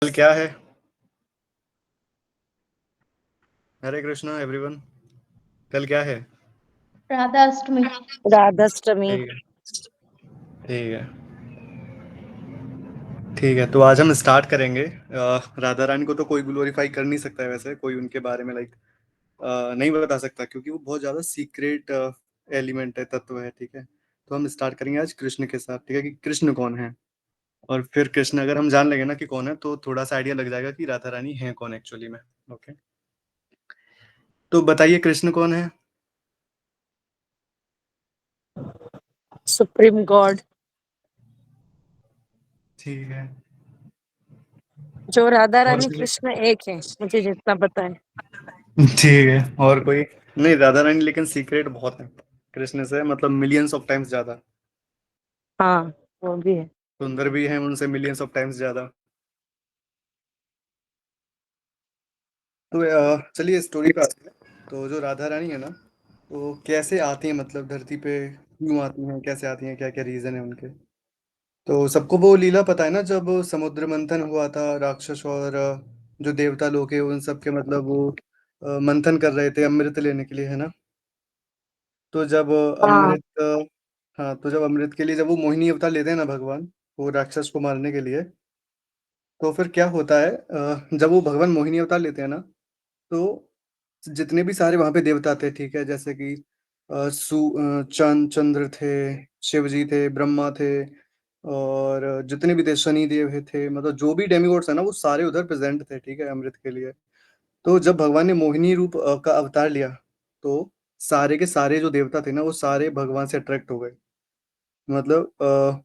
कल क्या है? हरे कृष्णा एवरीवन। कल क्या है? राधा अष्टमी। राधाष्टमी। ठीक है। ठीक है। ठीक है, तो आज हम स्टार्ट करेंगे। राधा रानी को तो कोई ग्लोरीफाई कर नहीं सकता है, वैसे कोई उनके बारे में नहीं बता सकता, क्योंकि वो बहुत ज्यादा सीक्रेट एलिमेंट है, तत्व है। ठीक है, तो हम स्टार्ट करेंगे आज कृष्ण के साथ। ठीक है, कि कृष्ण कौन है। और फिर कृष्ण अगर हम जान लेंगे ना कि कौन है, तो थोड़ा सा आइडिया लग जाएगा कि राधा रानी है कौन एक्चुअली में। ओके, तो बताइए कृष्ण कौन है। Supreme God. ठीक है। जो राधा और रानी कृष्ण एक है, मुझे जितना पता है। ठीक है, और कोई? नहीं, राधा रानी लेकिन सीक्रेट बहुत है कृष्ण से, मतलब मिलियंस ऑफ टाइम्स ज्यादा। हाँ, वो भी है। सुंदर भी है उनसे मिलियंस ऑफ टाइम्स ज्यादा। तो चलिए स्टोरी पे आते हैं। तो जो राधा रानी है ना, वो कैसे आती है, मतलब धरती पे क्यों आती हैं, कैसे आती हैं, क्या क्या रीजन है उनके। तो सबको वो लीला पता है ना, जब समुद्र मंथन हुआ था, राक्षस और जो देवता लोग हैं उन सब के, मतलब वो मंथन कर रहे थे अमृत लेने के लिए, है ना। तो जब हाँ हाँ, तो जब अमृत के लिए जब वो मोहिनी अवतार लेते हैं ना भगवान, वो राक्षस को मारने के लिए, तो फिर क्या होता है, जब वो भगवान मोहिनी अवतार लेते हैं ना, तो जितने भी सारे वहां पे देवता थे, ठीक है, जैसे कि चंद्र थे, शिव जी थे, ब्रह्मा थे, और जितने भी थे शनि देव थे, मतलब जो भी डेमिगॉड्स है ना, वो सारे उधर प्रेजेंट थे, ठीक है, अमृत के लिए। तो जब भगवान ने मोहिनी रूप का अवतार लिया, तो सारे के सारे जो देवता थे ना, वो सारे भगवान से अट्रैक्ट हो गए। मतलब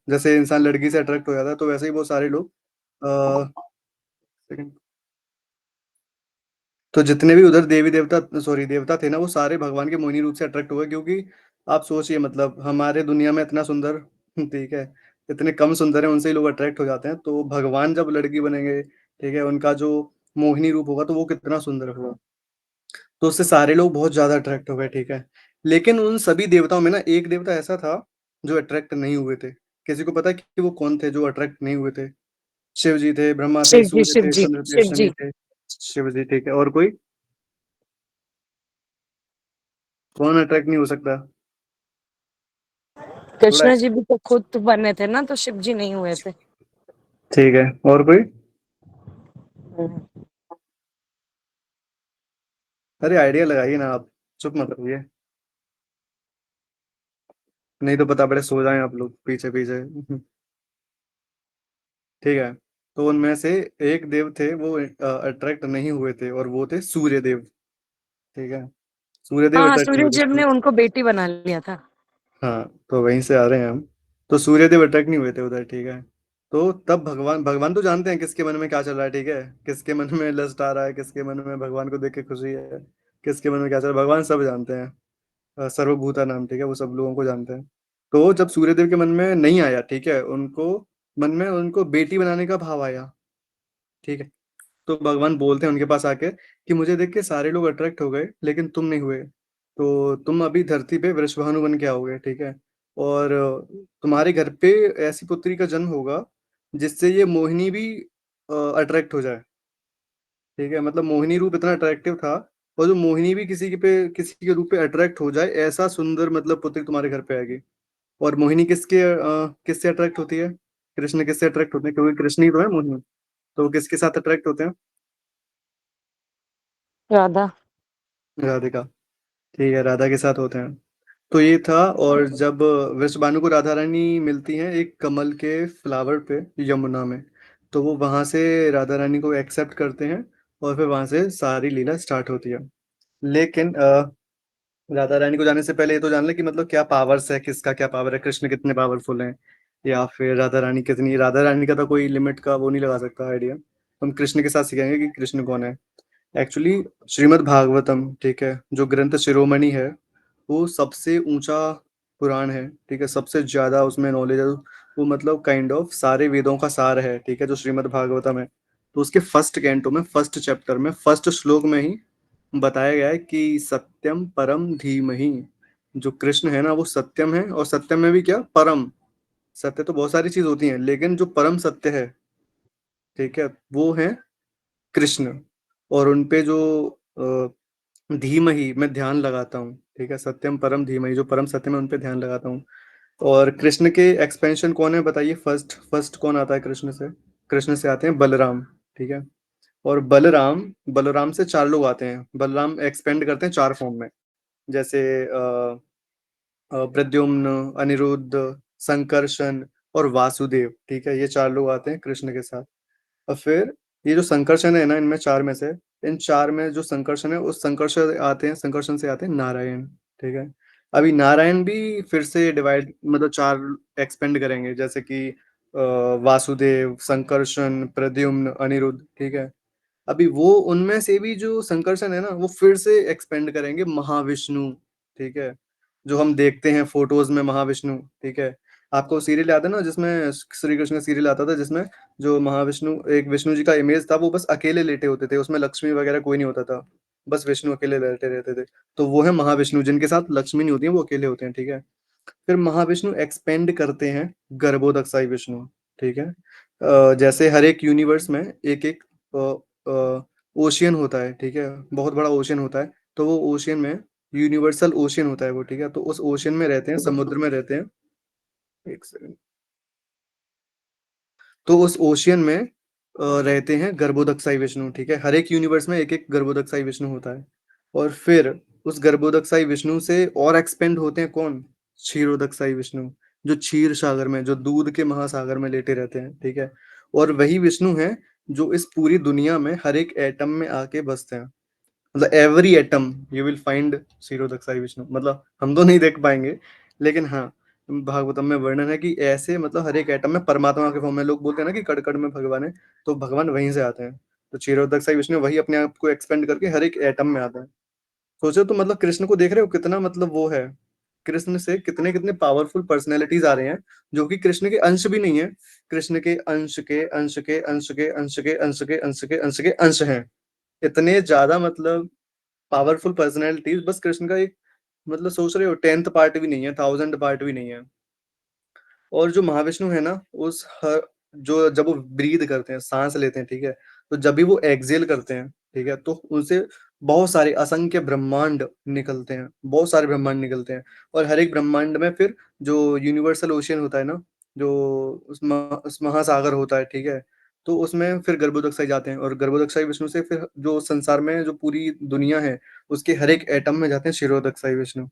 जैसे इंसान लड़की से अट्रैक्ट हो जाता है, तो वैसे ही वो सारे लोग सेकंड। तो जितने भी उधर देवी देवता, सॉरी, देवता थे ना, वो सारे भगवान के मोहिनी रूप से अट्रैक्ट हो गए, क्योंकि आप सोचिए, मतलब हमारे दुनिया में इतना सुंदर ठीक है, इतने कम सुंदर है, उनसे ही लोग अट्रैक्ट हो जाते हैं, तो भगवान जब लड़की बनेंगे, ठीक है, उनका जो मोहिनी रूप होगा, तो वो कितना सुंदर होगा। तो उससे सारे लोग बहुत ज्यादा अट्रैक्ट हो गए, ठीक है। लेकिन उन सभी देवताओं में ना एक देवता ऐसा था जो अट्रैक्ट नहीं हुए थे। किसी को पता है कि वो कौन थे जो अट्रैक्ट नहीं हुए थे? शिव जी थे, ब्रह्मा थे, शिव जी, सूर्य शिव थे, जी, चंद्र थे, शिव शनि जी। थे। शिव जी, ठीक है, और कोई? कौन अट्रैक्ट नहीं हो सकता? थोड़ा। कृष्ण जी भी तो खुद बने थे ना, तो शिव जी नहीं हुए थे। ठीक है, और कोई? अरे आइडिया लगाइए ना आप, चुप मत रहिए, नहीं तो पता पड़े सो जाएं आप लोग पीछे पीछे ठीक है, तो उनमें से एक देव थे, वो अट्रैक्ट नहीं हुए थे, और वो थे सूर्य देव। ठीक है, सूर्य देव हाँ, अट्रैक्ट नहीं सूर्य हुए देव थे। ने उनको बेटी बना लिया था। हाँ, तो वहीं से आ रहे हैं हम। तो सूर्य देव अटैक नहीं हुए थे उधर, ठीक है। तो तब भगवान भगवान तो जानते हैं किसके मन में क्या चल रहा है, ठीक है, किसके मन में लस्ट आ रहा है, किसके मन में भगवान को देख के खुशी है, किसके मन में क्या चल रहा है, भगवान सब जानते हैं। सर्वभूता नाम, ठीक है, वो सब लोगों को जानते हैं। तो जब सूर्यदेव के मन में नहीं आया, ठीक है, उनको मन में उनको बेटी बनाने का भाव आया, ठीक है। तो भगवान बोलते हैं उनके पास आके कि मुझे देख के सारे लोग अट्रैक्ट हो गए, लेकिन तुम नहीं हुए, तो तुम अभी धरती पे वृषभानु बन के आओगे, ठीक है। और तुम्हारे घर पे ऐसी पुत्री का जन्म होगा जिससे ये मोहिनी भी अट्रैक्ट हो जाए, ठीक है, मतलब मोहिनी रूप इतना अट्रैक्टिव था, और जो मोहिनी भी किसी के रूप पे अट्रैक्ट हो जाए, ऐसा सुंदर मतलब पुत्री तुम्हारे घर पे आएगी। और मोहिनी किससे अट्रैक्ट होती है? कृष्ण किससे अट्रैक्ट होते हैं, क्योंकि कृष्ण ही तो है मोहिनी। तो वो किसके साथ अट्रैक्ट होते हैं? राधा। राधिका, ठीक है, राधा के साथ होते हैं। तो ये था। और जब वृषभानु को राधा रानी मिलती हैं एक कमल के फ्लावर पे, यमुना में, तो वो वहां से राधा रानी को एक्सेप्ट करते हैं, और फिर वहां से सारी लीला स्टार्ट होती है। लेकिन राधा रानी को जाने से पहले ये तो जान ले कि मतलब क्या पावर्स है, किसका क्या पावर है, कृष्ण कितने पावरफुल हैं, या फिर राधा रानी कितनी। राधा रानी का तो कोई लिमिट का वो नहीं लगा सकता आइडिया। हम कृष्ण के साथ सीखेंगे कि कृष्ण कौन है एक्चुअली। श्रीमद् भागवतम, ठीक है, जो ग्रंथ शिरोमणि है, वो सबसे ऊंचा पुराण है, ठीक है, सबसे ज्यादा उसमें नॉलेज है। वो मतलब काइंड ऑफ सारे वेदों का सार है, ठीक है, जो श्रीमद् भागवतम है। तो उसके फर्स्ट कैंटो में, फर्स्ट चैप्टर में, फर्स्ट श्लोक में ही बताया गया है कि सत्यम परम धीमहि। जो कृष्ण है ना, वो सत्यम है, और सत्यम में भी क्या, परम। सत्य तो बहुत सारी चीज होती हैं, लेकिन जो परम सत्य है, ठीक है, वो हैं कृष्ण। और उनपे जो धीमहि मैं ध्यान लगाता हूँ, ठीक है, सत्यम परम धीमहि, जो परम सत्य में, उन पे ध्यान लगाता हूँ। और कृष्ण के एक्सपेंशन कौन है बताइए, फर्स्ट फर्स्ट कौन आता है कृष्ण से? कृष्ण से आते हैं बलराम, ठीक है। और बलराम, बलराम से चार लोग आते हैं, बलराम एक्सपेंड करते हैं चार फॉर्म में। जैसे प्रद्युम्न, अनिरुद्ध, संकर्षण और वासुदेव, ठीक है, ये चार लोग आते हैं कृष्ण के साथ। और फिर ये जो संकर्षण है ना, इनमें चार में से, इन चार में जो संकर्षण है, उस संकर्षण आते हैं, संकर्षण से आते हैं नारायण, ठीक है। अभी नारायण भी फिर से डिवाइड, मतलब चार एक्सपेंड करेंगे, जैसे कि वासुदेव, संकर्षण, प्रद्युम्न, अनिरुद्ध, ठीक है। अभी वो उनमें से भी जो संकर्षण है ना, वो फिर से एक्सपेंड करेंगे महाविष्णु, ठीक है, जो हम देखते हैं फोटोज में महाविष्णु, ठीक है। आपको सीरियल याद है ना, जिसमें श्री कृष्ण का सीरियल आता था, जिसमें जो महाविष्णु, एक विष्णु जी का इमेज था, वो बस अकेले लेटे होते थे, उसमें लक्ष्मी वगैरह कोई नहीं होता था, बस विष्णु अकेले लेटे रहते थे। तो वो है महाविष्णु, जिनके साथ लक्ष्मी नहीं होती है, वो अकेले होते हैं, ठीक है। फिर महाविष्णु एक्सपेंड करते हैं गर्भोदकसाई विष्णु, ठीक है। जैसे हर एक यूनिवर्स में एक एक ओशियन होता है, ठीक है, बहुत बड़ा ओशियन होता है। तो वो ओशियन में यूनिवर्सल ओशियन होता है वो, ठीक है। तो उस ओशियन में रहते हैं, समुद्र में रहते हैं, एक सेकंड। तो उस ओशियन में रहते हैं गर्भोदकसाई विष्णु, ठीक है। हर एक यूनिवर्स में एक एक गर्भोदकसाई विष्णु होता है। और फिर उस गर्भोदकसाई विष्णु से और एक्सपेंड होते हैं कौन? क्षीरोदकसाई विष्णु, जो क्षीर सागर में, जो दूध के महासागर में लेटे रहते हैं, ठीक है। और वही विष्णु है जो इस पूरी दुनिया में हर एक एटम में आके बसते हैं, मतलब every atom you will find Kshirodakashayi Vishnu. मतलब हम तो नहीं देख पाएंगे, लेकिन हाँ, भागवतम में वर्णन है कि ऐसे, मतलब हर एक एटम में परमात्मा के फॉर्म में, लोग बोलते हैं ना कि कण कण में भगवान है, तो भगवान वहीं से आते हैं। तो क्षीरोदकसाई विष्णु वही अपने आप को एक्सपेंड करके हर एक एटम में आते हैं। सोचो तो, मतलब कृष्ण को देख रहे हो कितना, मतलब वो है, कृष्ण से कितने कितने पावरफुल पर्सनैलिटीज आ रहे हैं, जो कि कृष्ण के अंश भी नहीं है, कृष्ण के अंश के अंश के अंश के अंश के अंश के अंश के अंश के अंश हैं। इतने ज्यादा, मतलब पावरफुल पर्सनैलिटीज, बस कृष्ण का एक, मतलब सोच रहे हो 10th पार्ट भी नहीं है, 1000 पार्ट भी नहीं है। और जो महाविष्णु है ना, उस हर, जो जब वो ब्रीद करते हैं, सांस लेते हैं, ठीक है, तो जब भी वो एक्सेल करते हैं, ठीक है, तो उनसे बहुत सारे असंख्य ब्रह्मांड निकलते हैं, बहुत सारे ब्रह्मांड निकलते हैं। और हर एक ब्रह्मांड में फिर जो यूनिवर्सल ओशियन होता है ना, जो उस महासागर होता है, ठीक है, तो उसमें फिर गर्भोदकसाई जाते हैं, और गर्भोदकसाई विष्णु से फिर जो संसार में जो पूरी दुनिया है, उसके हर एक एटम में जाते हैं क्षीरोदकसाई विष्णु।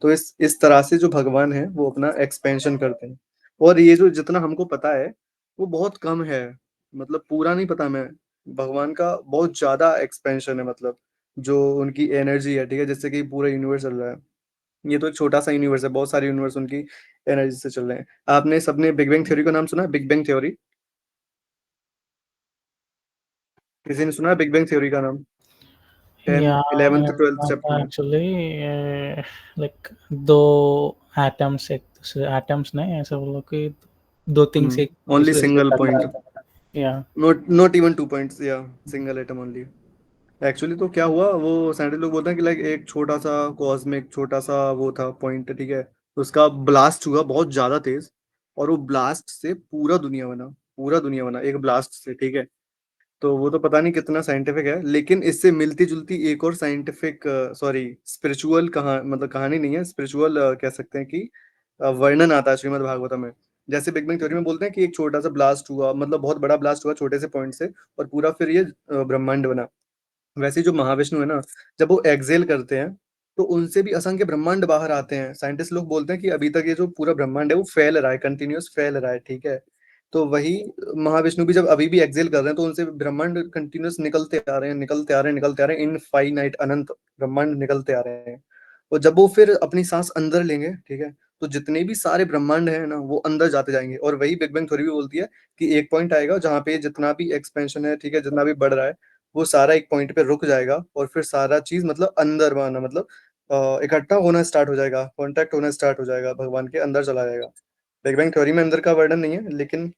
तो इस तरह से जो भगवान है वो अपना एक्सपेंशन करते हैं। और ये जो जितना हमको पता है, वो बहुत कम है, मतलब पूरा नहीं पता हमें। भगवान का बहुत ज्यादा एक्सपेंशन है, मतलब जो उनकी एनर्जी है, ठीक है, जिससे कि पूरा यूनिवर्स चल रहा है। ये तो एक छोटा सा यूनिवर्स है, बहुत सारे यूनिवर्स उनकी एनर्जी से चल रहे हैं। आपने सबने बिग बैंग थ्योरी का नाम सुना है? बिग बैंग थ्योरी, किसी ने सुना है बिग बैंग थ्योरी का नाम? Tenth Yeah, eleventh twelfth chapter में। actually, like दो एटम्स, एक दूसरे एटम्स नहीं, ऐसे बोलो कि दो थिंग्स एक ओनली दूसरे से सिंगल पॉइंट, टकराते हैं। या नॉट नॉट इवन 2 पॉइंट्स, या सिंगल एटम ओनली। एक्चुअली तो क्या हुआ, वो साइंटिस्ट लोग बोलते हैं कि लाइक एक छोटा सा कॉस्मिक, छोटा सा वो था पॉइंट, ठीक है, उसका ब्लास्ट हुआ बहुत ज्यादा तेज, और वो ब्लास्ट से पूरा दुनिया बना, पूरा दुनिया बना एक ब्लास्ट से, ठीक है। तो वो तो पता नहीं कितना साइंटिफिक है, लेकिन इससे मिलती जुलती एक और साइंटिफिक, सॉरी स्पिरिचुअल मतलब कहानी नहीं है, स्पिरिचुअल कह सकते हैं कि वर्णन आता है श्रीमद् भागवतम में। जैसे बिग बैंग थ्योरी में बोलते हैं कि एक छोटा सा ब्लास्ट हुआ, मतलब बहुत बड़ा ब्लास्ट हुआ छोटे से पॉइंट से, और पूरा फिर ये ब्रह्मांड बना। वैसे ही जो महाविष्णु है ना, जब वो एक्सेल करते हैं, तो उनसे भी असंख्य ब्रह्मांड बाहर आते हैं। साइंटिस्ट लोग बोलते हैं कि अभी तक ये जो पूरा ब्रह्मांड है वो फैल रहा है, कंटिन्यूअस फैल रहा है, ठीक है। तो वही महाविष्णु भी जब अभी भी एक्सेल कर रहे हैं, तो उनसे ब्रह्मांड कंटिन्यूअस निकलते आ रहे हैं, निकलते आ रहे हैं, निकलते आ रहे हैं, इनफाइनाइट, अनंत ब्रह्मांड निकलते आ रहे हैं। और जब वो फिर अपनी सांस अंदर लेंगे, ठीक है, तो जितने भी सारे ब्रह्मांड है ना, वो अंदर जाते जाएंगे। और वही बिग बैंग थ्योरी भी बोलती है कि एक पॉइंट आएगा जहाँ पे जितना भी एक्सपेंशन है, ठीक है, जितना भी बढ़ रहा है, वो सारा एक पॉइंट पे रुक जाएगा, और फिर सारा चीज, मतलब अंदर आना, मतलब इकट्ठा होना स्टार्ट हो जाएगा, कांटेक्ट होना स्टार्ट हो जाएगा, भगवान के अंदर चला जाएगा। बिग बैंग थ्योरी में अंदर का वर्णन नहीं है, लेकिन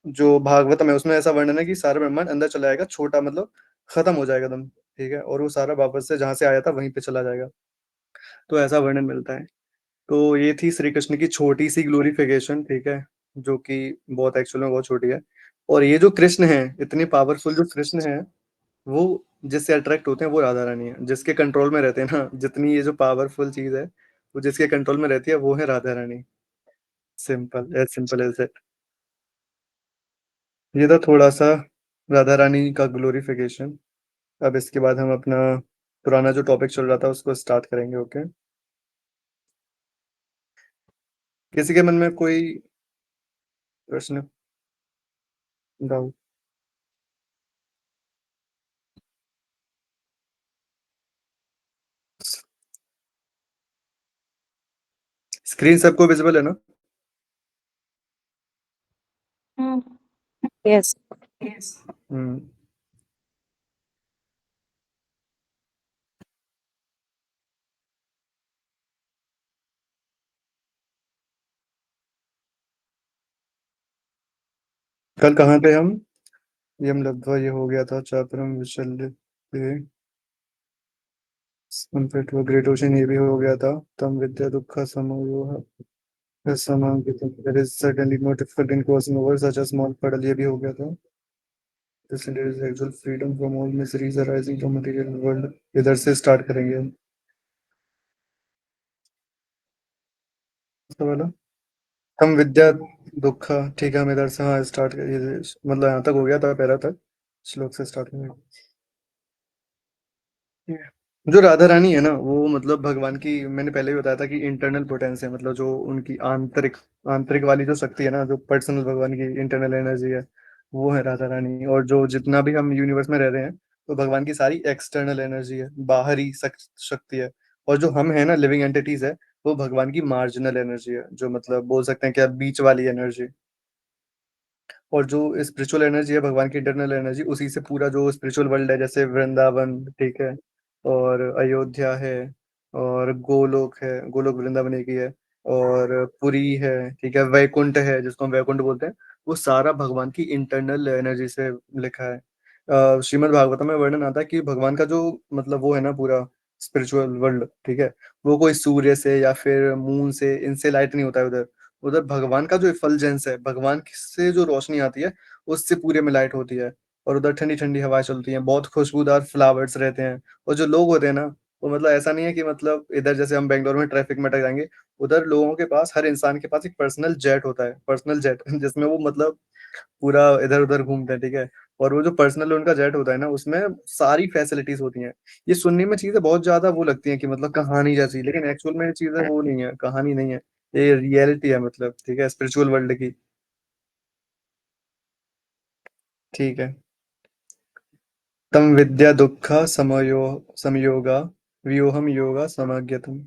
जो भागवतम है उसमें ऐसा वर्णन है कि सारा ब्रह्मांड अंदर चला जाएगा, छोटा मतलब खत्म हो जाएगा दम, ठीक है, और वो सारा वापस से जहां से आया था वहीं पे चला जाएगा। तो ऐसा वर्णन मिलता है। तो ये थी श्री कृष्ण की छोटी सी ग्लोरिफिकेशन, ठीक है, जो कि बहुत एक्चुअल में बहुत छोटी है। और ये जो कृष्ण है, इतने पावरफुल जो कृष्ण है, वो जिससे अट्रैक्ट होते हैं वो राधा रानी है, जिसके कंट्रोल में रहते हैं ना, जितनी ये जो पावरफुल चीज है वो जिसके कंट्रोल में रहती है वो है Radha Rani. Simple as it. ये था थोड़ा सा राधा रानी का ग्लोरिफिकेशन। अब इसके बाद हम अपना पुराना जो टॉपिक चल रहा था उसको स्टार्ट करेंगे। ओके, किसी के मन में कोई प्रश्न, डाउट? स्क्रीन सबको विजिबल है ना? यस। हम्म। कल कहाँ थे हम? यम लब्ध्वा ये हो गया था, चापरम विचल्य कंपेयर टू ग्रेट ओशन ये भी हो गया था। तम विद्या दुख समोह समांकितम, that is certainly more difficult in crossing over such a small puddle, ये भी हो गया था। This is actual freedom from all miseries arising from material world। इधर से स्टार्ट करेंगे हम। तो वाला हम विद्या दुख, ठीक है, हम इधर से हाँ स्टार्ट करिए। मतलब यहाँ तक हो गया था, पहला तक श्लोक से स्टार्ट करेंगे। जो राधा रानी है ना, वो मतलब भगवान की, मैंने पहले भी बताया था कि इंटरनल पोटेंस है, मतलब जो उनकी आंतरिक आंतरिक वाली जो शक्ति है ना, जो पर्सनल भगवान की इंटरनल एनर्जी है, वो है राधा रानी। और जो जितना भी हम यूनिवर्स में रह रहे हैं, तो भगवान की सारी एक्सटर्नल एनर्जी है, बाहरी शक्ति है। और जो हम है ना, लिविंग एंटिटीज है, वो भगवान की मार्जिनल एनर्जी है, जो मतलब बोल सकते हैं क्या, बीच वाली एनर्जी। और जो स्पिरिचुअल एनर्जी है, भगवान की इंटरनल एनर्जी, उसी से पूरा जो स्पिरिचुअल वर्ल्ड है, जैसे वृंदावन, ठीक है, और अयोध्या है, और गोलोक है, गोलोक वृंदावन एक ही है, और पुरी है, ठीक है, वैकुंठ है जिसको हम वैकुंठ बोलते हैं, वो सारा भगवान की इंटरनल एनर्जी से लिखा है। श्रीमद् भागवतम में वर्णन आता है कि भगवान का जो मतलब वो है ना पूरा स्पिरिचुअल वर्ल्ड, ठीक है, वो कोई सूर्य से या फिर मून से, इनसे लाइट नहीं होता है उधर। उधर भगवान का जो इफलजेंस है, भगवान से जो रोशनी आती है, उससे पूरे में लाइट होती है। और उधर ठंडी ठंडी हवाएं चलती हैं, बहुत खुशबूदार फ्लावर्स रहते हैं। और जो लोग होते हैं ना, वो मतलब ऐसा नहीं है कि मतलब इधर जैसे हम बेंगलोर में ट्रैफिक में अटक जाएंगे, उधर लोगों के पास, हर इंसान के पास एक पर्सनल जेट होता है, पर्सनल जेट जिसमें वो मतलब पूरा इधर उधर घूमते हैं, ठीक है। और वो जो पर्सनल उनका जेट होता है ना, उसमें सारी फैसिलिटीज होती हैं। ये सुनने में चीजें बहुत ज्यादा वो लगती हैं कि मतलब कहानी जैसी, लेकिन एक्चुअल में ये चीजें वो नहीं है, कहानी नहीं है, ये रियलिटी है, मतलब ठीक है, स्पिरिचुअल वर्ल्ड की। ठीक है। तम विद्या दुख समयोगा Vyooham yoga समाज्ञतम।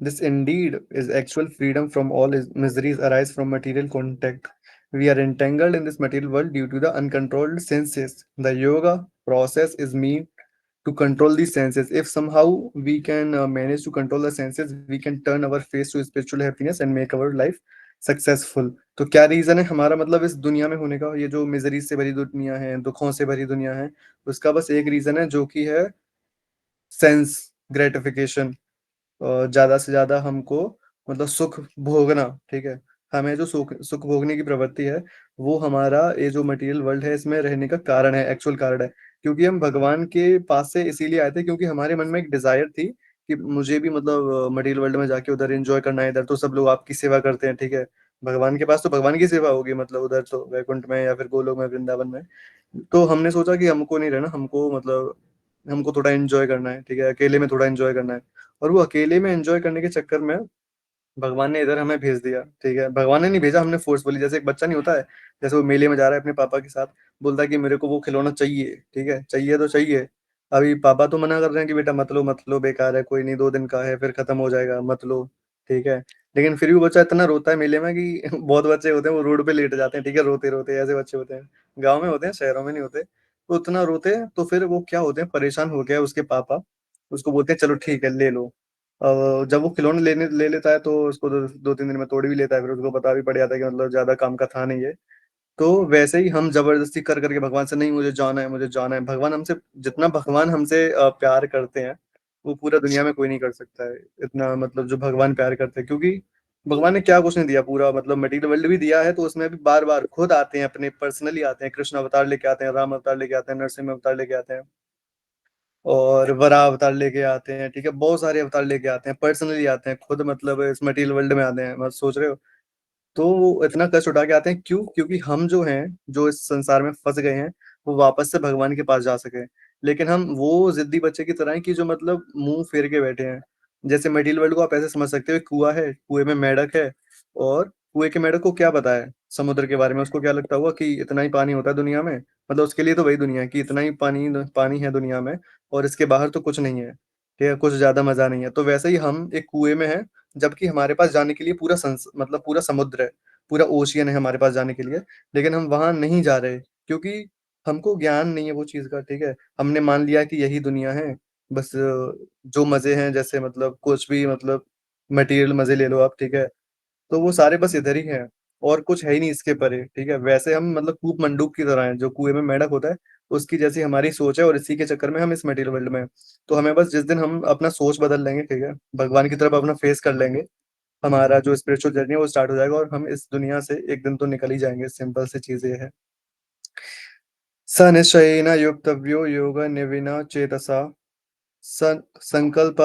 This indeed is actual freedom from all miseries arise from material contact. We are entangled in this material world due to the uncontrolled senses. The yoga process is meant to control these senses. If somehow we can manage to control the senses, we can turn our face to spiritual happiness and make our life successful. तो क्या reason है हमारा मतलब इस दुनिया में होने का, ये जो मिजरी से भरी दुनिया है, दुखों से भरी दुनिया है, उसका बस एक रीजन है, जो कि है सेंस ग्रेटिफिकेशन। ज्यादा से ज्यादा हमको मतलब सुख भोगना, ठीक है, हमें जो सुख सुख भोगने की प्रवृत्ति है, वो हमारा ये जो मटेरियल वर्ल्ड है इसमें रहने का कारण है, एक्चुअल कारण है। क्योंकि हम भगवान के पास से इसीलिए आए थे, क्योंकि हमारे मन में एक डिजायर थी कि मुझे भी मतलब मटेरियल वर्ल्ड में जाके उधर एंजॉय करना है। इधर तो सब लोग आपकी सेवा करते हैं, ठीक है, भगवान के पास तो भगवान की सेवा होगी, मतलब उधर तो वैकुंठ में या फिर गोलोक में, वृंदावन में। तो हमने सोचा कि हमको नहीं रहना, हमको मतलब हमको थोड़ा एंजॉय करना है, ठीक है, अकेले में थोड़ा एंजॉय करना है। और वो अकेले में एंजॉय करने के चक्कर में भगवान ने इधर हमें भेज दिया, ठीक है, भगवान ने नहीं भेजा, हमने फोर्सफुली, जैसे एक बच्चा नहीं होता है, जैसे वो मेले में जा रहा है अपने पापा के साथ, बोलता है कि मेरे को वो खिलौना चाहिए, ठीक है, चाहिए तो चाहिए। अभी पापा तो मना कर रहे हैं कि बेटा मत लो, बेकार है, कोई नहीं, 2 दिन का है, फिर खत्म हो जाएगा, मत लो, ठीक है। लेकिन फिर भी बच्चा इतना रोता है मेले में कि बहुत बच्चे होते हैं वो रोड पे लेट जाते हैं, ठीक है, रोते रोते, ऐसे बच्चे होते हैं, गाँव में होते हैं, शहरों में नहीं होते। तो उतना रोते हैं, तो फिर वो क्या होते हैं, परेशान हो गया उसके पापा, उसको बोलते हैं चलो ठीक है ले लो। जब वो खिलौने ले लेता है, तो उसको 2-3 दिन में तोड़ भी लेता है, फिर उसको पता भी पड़ जाता है कि मतलब ज्यादा काम का था नहीं है। तो वैसे ही हम जबरदस्ती कर करके भगवान से, नहीं मुझे जाना है, मुझे जाना है, भगवान हमसे जितना भगवान हमसे प्यार करते हैं, वो पूरा दुनिया में कोई नहीं कर सकता है इतना, मतलब जो भगवान प्यार करते हैं। क्योंकि भगवान ने क्या कुछ नहीं दिया, पूरा मतलब मटेरियल वर्ल्ड भी दिया है, तो उसमें भी बार बार खुद आते हैं, अपने पर्सनली आते हैं, कृष्ण अवतार लेके आते हैं, राम अवतार लेके आते हैं, नरसिंह अवतार लेके आते हैं, और वराह अवतार लेके आते हैं, ठीक है, बहुत सारे अवतार लेके आते हैं, पर्सनली आते हैं खुद, मतलब इस मटेरियल वर्ल्ड में आते हैं, मत सोच रहे हो। तो वो इतना कष्ट उठा के आते हैं, क्यों? क्योंकि हम जो हैं, जो इस संसार में फंस गए हैं, वो वापस से भगवान के पास जा सके। लेकिन हम वो जिद्दी बच्चे की तरह हैं कि जो मतलब मुंह फेर के बैठे हैं। जैसे मटेरियल वर्ल्ड को आप ऐसे समझ सकते हो, एक कुआं है, कुएं में मेंढक है, और कुएं के मेंढक को क्या पता है समुद्र के बारे में? उसको क्या लगता होगा कि इतना ही पानी होता है दुनिया में, मतलब उसके लिए तो वही दुनिया है कि इतना ही पानी पानी है दुनिया में, और इसके बाहर तो कुछ नहीं है, ठीक है, कुछ ज्यादा मजा नहीं है। तो वैसे ही हम एक कुएं में हैं, जबकि हमारे पास जाने के लिए पूरा मतलब पूरा समुद्र है, पूरा ओशियन है हमारे पास जाने के लिए, लेकिन हम वहां नहीं जा रहे, क्योंकि हमको ज्ञान नहीं है वो चीज का, ठीक है। हमने मान लिया कि यही दुनिया है, बस जो मजे हैं, जैसे मतलब कुछ भी, मतलब मटेरियल मजे ले लो आप, ठीक है, तो वो सारे बस इधर ही हैं, और कुछ है ही नहीं इसके परे, ठीक है। वैसे हम मतलब कूप मंडूक की तरह हैं, जो कुएं में मेंढक होता है, उसकी जैसी हमारी सोच है, और इसी के चक्कर में हम इस मटेरियल वर्ल्ड में हैं। तो हमें बस जिस दिन हम अपना सोच बदल लेंगे, ठीक है, भगवान की तरफ अपना फेस कर लेंगे, हमारा जो स्पिरिचुअल जर्नी है वो स्टार्ट हो जाएगा, और हम इस दुनिया से एक दिन तो निकल ही जाएंगे। सिंपल सी चीज ये है। स निश्चयेन युक्तव्यो योग निविना चेतसा, संकल्प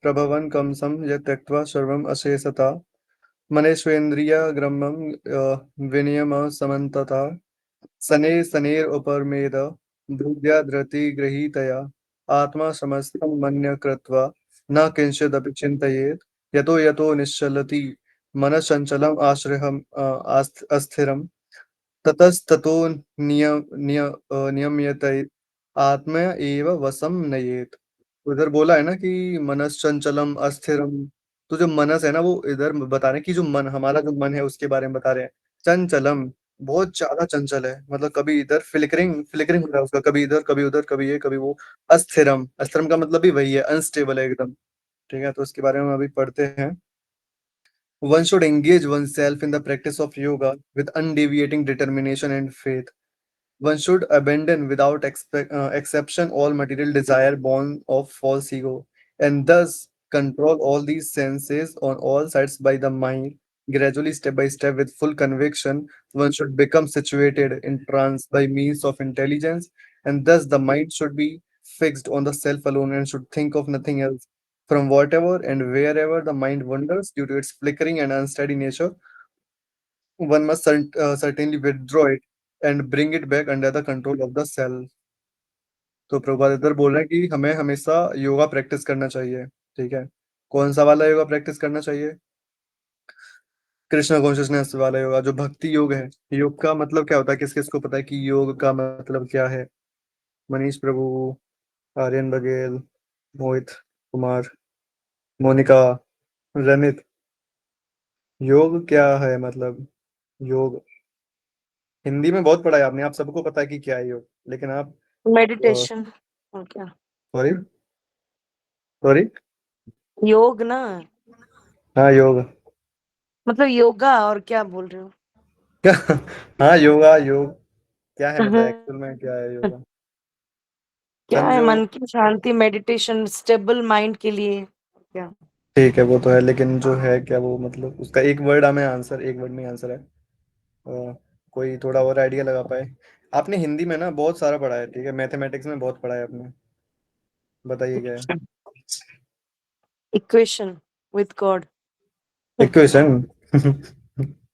प्रभवन कमसम यत् त्यक्त्वा सर्वम अशेषता, मनेष्वेन्द्रियग्रमं विनियम समन्तता, शनैः शनैरुपरमेद बुद्ध्या धृतिगृहीतया, आत्मा समस्तं मन्य कृत्वा न किंचिदपि चिन्तयेत्, यतो यतो निश्चलति मनश्चञ्चलम् अस्थिरं, ततस्ततो नियम्यते आत्मा एव वशं नयेत्। उधर बोला है ना कि मनश्चंचलम अस्थिरम, तो जो मनस है ना, वो इधर बता रहे हैं कि जो मन, हमारा जो मन है उसके बारे में बता रहे हैं। चंचलम, बहुत ज्यादा चंचल है, मतलब कभी इधर फ्लिकरिंग फ्लिकरिंग हो रहा है उसका, कभी इधर कभी उधर, कभी ये कभी वो। अस्थिरम, अस्थिरम का मतलब भी वही है, अनस्टेबल है एकदम, ठीक है। तो इसके बारे में अभी पढ़ते हैं। One should engage oneself in the practice of yoga with undeviating determination and faith. One should abandon without exception all material desire born of false ego, and thus control all these senses on all sides by the mind. Gradually, step by step, with full conviction, one should become situated in trance by means of intelligence, and thus the mind should be fixed on the self alone and should think of nothing else. From whatever and wherever the mind wanders due to its flickering and unsteady nature, one must certainly withdraw it and bring it back under the control of the self. तो प्रभुपाद इधर बोल रहे हैं कि हमें हमेशा yoga practice करना चाहिए, ठीक है। कौन सा वाला योगा प्रैक्टिस करना चाहिए? कृष्ण कॉन्शियसनेस वाला योगा, जो भक्ति योग है। योग का मतलब क्या होता है, किस किस को पता है कि योग का मतलब क्या है? मनीष प्रभु, आर्यन बघेल, मोहित कुमार, मोनिका, रमित, योग क्या है मतलब? योग हिंदी में बहुत पढ़ा है आपने, आप सबको पता है कि क्या है योग, लेकिन आप मेडिटेशन और क्या? सॉरी सॉरी, योग ना, हाँ योग। मतलब योगा, और क्या बोल रहे हो? क्या? हाँ योगा, योग क्या है मतलब एक्चुअल में क्या है योगा? क्या है? समझो। मन की शांति, मेडिटेशन, स्टेबल माइंड के लिए क्या? ठीक है, वो तो है, लेकिन जो है क्या वो, मतलब उसका एक वर्ड हमें आंसर, एक वर्ड में आंसर है। कोई थोड़ा और आइडिया लगा पाए? आपने हिंदी में ना बहुत सारा पढ़ा है, ठीक है, मैथमेटिक्स में बहुत पढ़ा है आपने, बताइए क्या है? Equation with God. इक्वेशन। ठीक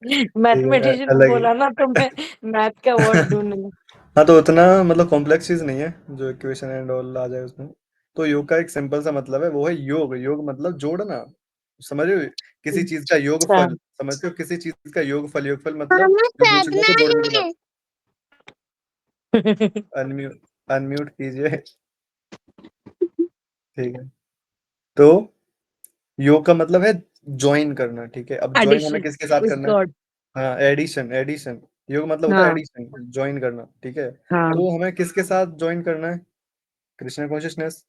है, मैथमेटिशियन अलग ही। बोला ना तो मैं मैथ का वर्ड ढूंढने। हाँ, तो उतना मतलब कॉम्प्लेक्स चीज नहीं है जो इक्वेशन एंड ऑल आ जाए उसमें। तो योग का एक सिंपल सा मतलब है, वो है योग। योग मतलब जोड़ना, समझ रहे हो? किसी चीज का योग अच्छा। फल, समझते हो? किसी चीज का योग फल, योग फल मतलब जो दो चीजों को जोड़ने के बाद। अनम्यूट, अनम्यूट कीजिए, ठीक है। तो योग का मतलब है ज्वाइन करना, ठीक है। अब ज्वाइन हमें एडिशन किसके साथ विद करना है? गॉड। हाँ, एडिशन, एडिशन। योग मतलब होता है हाँ एडिशन, ज्वाइन करना, ठीक है। हाँ। तो हमें किसके साथ ज्वाइन करना है? कृष्ण कॉन्शियसनेस,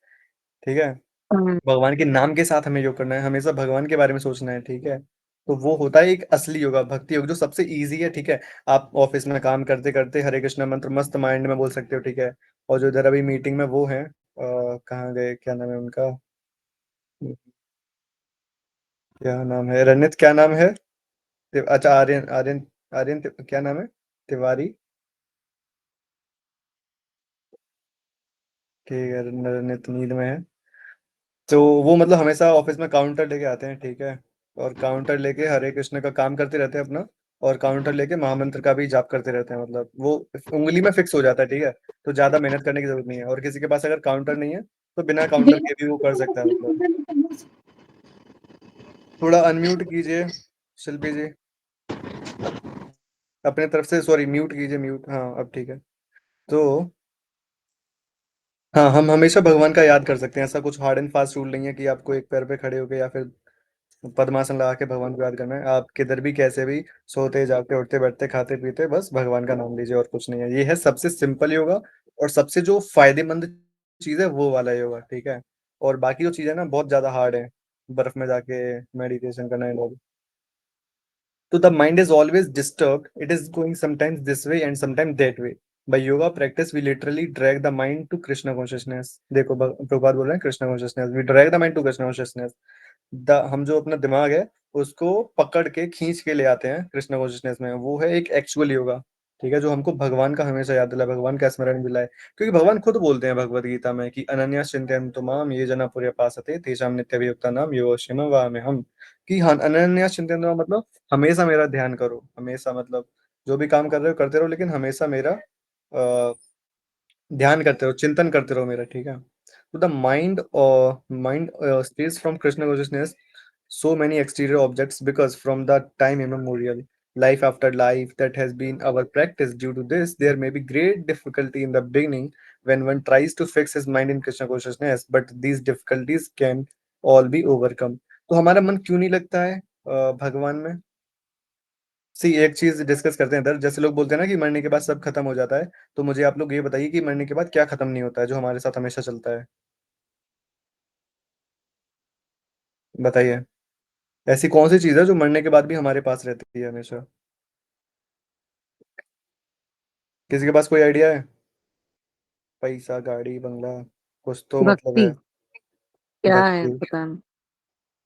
ठीक है। हम्म, भगवान के नाम के साथ हमें योग करना है, हमेशा भगवान के बारे में सोचना है, ठीक है। तो वो होता है एक असली योगा, भक्ति योग, जो सबसे इजी है, ठीक है। आप ऑफिस में काम करते करते हरे कृष्ण मंत्र मस्त माइंड में बोल सकते हो, ठीक है। और जो इधर अभी मीटिंग में वो है, कहाँ गए, क्या नाम है उनका? क्या नाम है? रणित, क्या नाम है? अच्छा, आर्यन आर्यन आर्यन क्या नाम है? तिवारी। ठीक है, नित नींद में है। तो वो मतलब हमेशा ऑफिस में काउंटर लेके आते हैं, ठीक है। और काउंटर लेके हरे कृष्ण का काम करते रहते हैं अपना। और काउंटर लेके महामंत्र का भी जाप करते रहते हैं, मतलब वो उंगली में फिक्स हो जाता है, ठीक है। तो ज्यादा मेहनत करने की जरूरत नहीं है, और किसी के पास अगर काउंटर नहीं है तो बिना काउंटर के भी वो कर सकता है, मतलब। थोड़ा अनम्यूट कीजिए शिल्पी जी, अपने तरफ से। सॉरी, म्यूट कीजिए, म्यूट। हाँ, अब ठीक है। तो हाँ, हम हमेशा भगवान का याद कर सकते हैं। ऐसा कुछ हार्ड एंड फास्ट रूल नहीं है कि आपको एक पैर पे खड़े होके या फिर पद्मासन लगा के भगवान को याद करना है। आप किधर भी कैसे भी, सोते जागते उठते बैठते खाते पीते, बस भगवान का नाम लीजिए, और कुछ नहीं है। ये है सबसे सिंपल योगा, और सबसे जो फायदेमंद चीज है वो वाला योगा, ठीक है। और बाकी जो चीज है ना, बहुत ज्यादा हार्ड है, बर्फ में जाके मेडिटेशन करना है। So the mind is always disturbed. It is going sometimes this way and sometimes that way. By yoga practice, we literally drag the mind to Krishna consciousness. देखो, प्रभुपाद बोल रहे हैं Krishna consciousness. We drag the mind to Krishna consciousness. हम जो अपना दिमाग है उसको पकड़ के खींच के ले आते हैं कृष्ण कॉन्शियसनेस में। वो है एक एक्चुअल योगा, ठीक है, जो हमको भगवान का हमेशा याद दिलाए, भगवान का स्मरण दिलाए। क्योंकि भगवान खुद बोलते हैं भगवत गीता में कि अनन्या चिंतयन्तु माम ये जना पर्यपासते तेषां नित्यभियुक्ता नाम योगक्षेम हम। कि हाँ, अनन्या चिंतयन्तु मतलब हमेशा मेरा ध्यान करो, हमेशा मतलब जो भी काम कर रहे हो करते रहो, लेकिन हमेशा मेरा ध्यान करते रहो, चिंतन करते रहो मेरा, ठीक है। तो the mind stays from Krishna consciousness so many exterior objects because from the time immemorial, life after life, that has been our practice. Due to this, there may be great difficulty in the beginning when one tries to fix his mind in Krishna consciousness, but these difficulties can all be overcome. तो हमारा मन क्यों नहीं लगता है भगवान में? सी, एक चीज डिस्कस करते हैं इधर। जैसे लोग बोलते हैं ना कि मरने के बाद सब खत्म हो जाता है, तो मुझे आप लोग ये बताइए कि मरने के बाद क्या खत्म नहीं होता है जो हमारे साथ हमेशा चलता है? बताइए, ऐसी कौन सी चीज है जो मरने के बाद भी हमारे पास रहती है हमेशा? किसी के पास कोई आइडिया है? पैसा, गाड़ी, बंगला, कुछ तो मतलब भक्ति है। क्या है भक्ति। पता नहीं।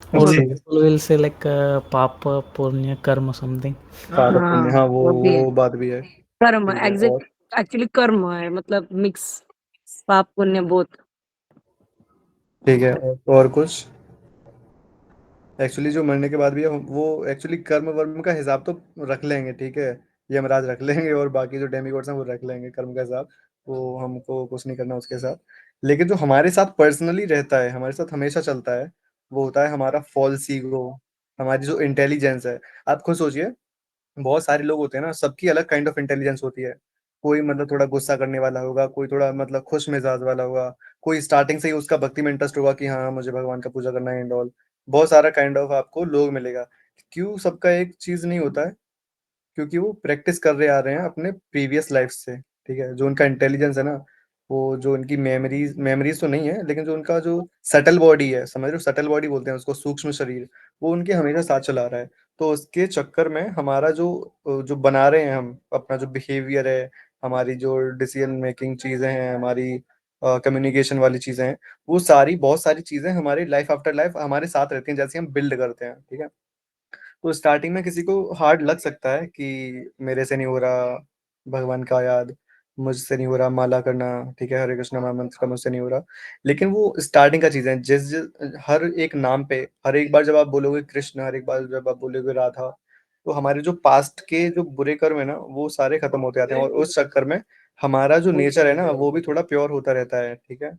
Old अच्छा, people will say like papa, punya, karma, something. पाप पुण्य, हाँ, हाँ, वो वो भी है। वो बात भी है। कर्म ठीक है, एग्जैक्ट, और एक्चुअली कर्म है, मतलब मिक्स, पाप पुण्य बोथ। ठीक है, और कुछ? एक्चुअली जो मरने के बाद भी है वो एक्चुअली कर्म वर्म का हिसाब तो रख लेंगे, ठीक है। यमराज रख लेंगे, और बाकी जो डेमिगॉड्स हैं वो रख लेंगे कर्म का हिसाब। वो हमको कुछ नहीं करना उसके साथ। लेकिन जो हमारे साथ पर्सनली रहता है, हमारे साथ हमेशा चलता है, वो होता है हमारा फॉल्स ईगो, हमारी जो इंटेलिजेंस है। आप खुद सोचिए, बहुत सारे लोग होते हैं ना, सबकी अलग काइंड ऑफ इंटेलिजेंस होती है। कोई मतलब थोड़ा गुस्सा करने वाला होगा, कोई थोड़ा मतलब खुश मिजाज वाला होगा, कोई स्टार्टिंग से ही उसका भक्ति में इंटरेस्ट होगा कि हाँ मुझे भगवान का पूजा करना है एंड ऑल। बहुत सारा काइंड ऑफ आपको लोग मिलेगा। क्यों सबका एक चीज नहीं होता है? क्योंकि वो प्रैक्टिस कर रहे आ रहे हैं अपने प्रीवियस लाइफ से, ठीक है। जो उनका इंटेलिजेंस है ना, वो जो उनकी मेमोरीज मेमोरीज तो नहीं है, लेकिन जो उनका जो सटल बॉडी है, समझ रहे हो, सटल बॉडी बोलते हैं उसको, सूक्ष्म शरीर, वो उनके हमेशा साथ चला रहा है। तो उसके चक्कर में हमारा जो जो बना रहे हैं हम अपना जो बिहेवियर है, हमारी जो डिसीजन मेकिंग चीजें हैं, हमारी कम्युनिकेशन वाली चीजें हैं, वो सारी बहुत सारी चीजें हमारी लाइफ आफ्टर लाइफ हमारे साथ रहती हैं, जैसे हम बिल्ड करते हैं, ठीक है। तो स्टार्टिंग में किसी को हार्ड लग सकता है कि मेरे से नहीं हो रहा भगवान का याद, मुझसे नहीं हो रहा माला करना, ठीक है, हरे कृष्ण महामंत्र का मुझसे नहीं हो रहा। लेकिन वो स्टार्टिंग का चीज है। जिस जिस हर एक नाम पे, हर एक बार जब आप बोलोगे कृष्ण, हर एक बार जब आप बोलोगे राधा, तो हमारे जो पास्ट के जो बुरे कर्म है ना, वो सारे खत्म होते आते हैं, और उस चक्कर में हमारा जो नेचर है ना, वो भी थोड़ा प्योर होता रहता है, ठीक है।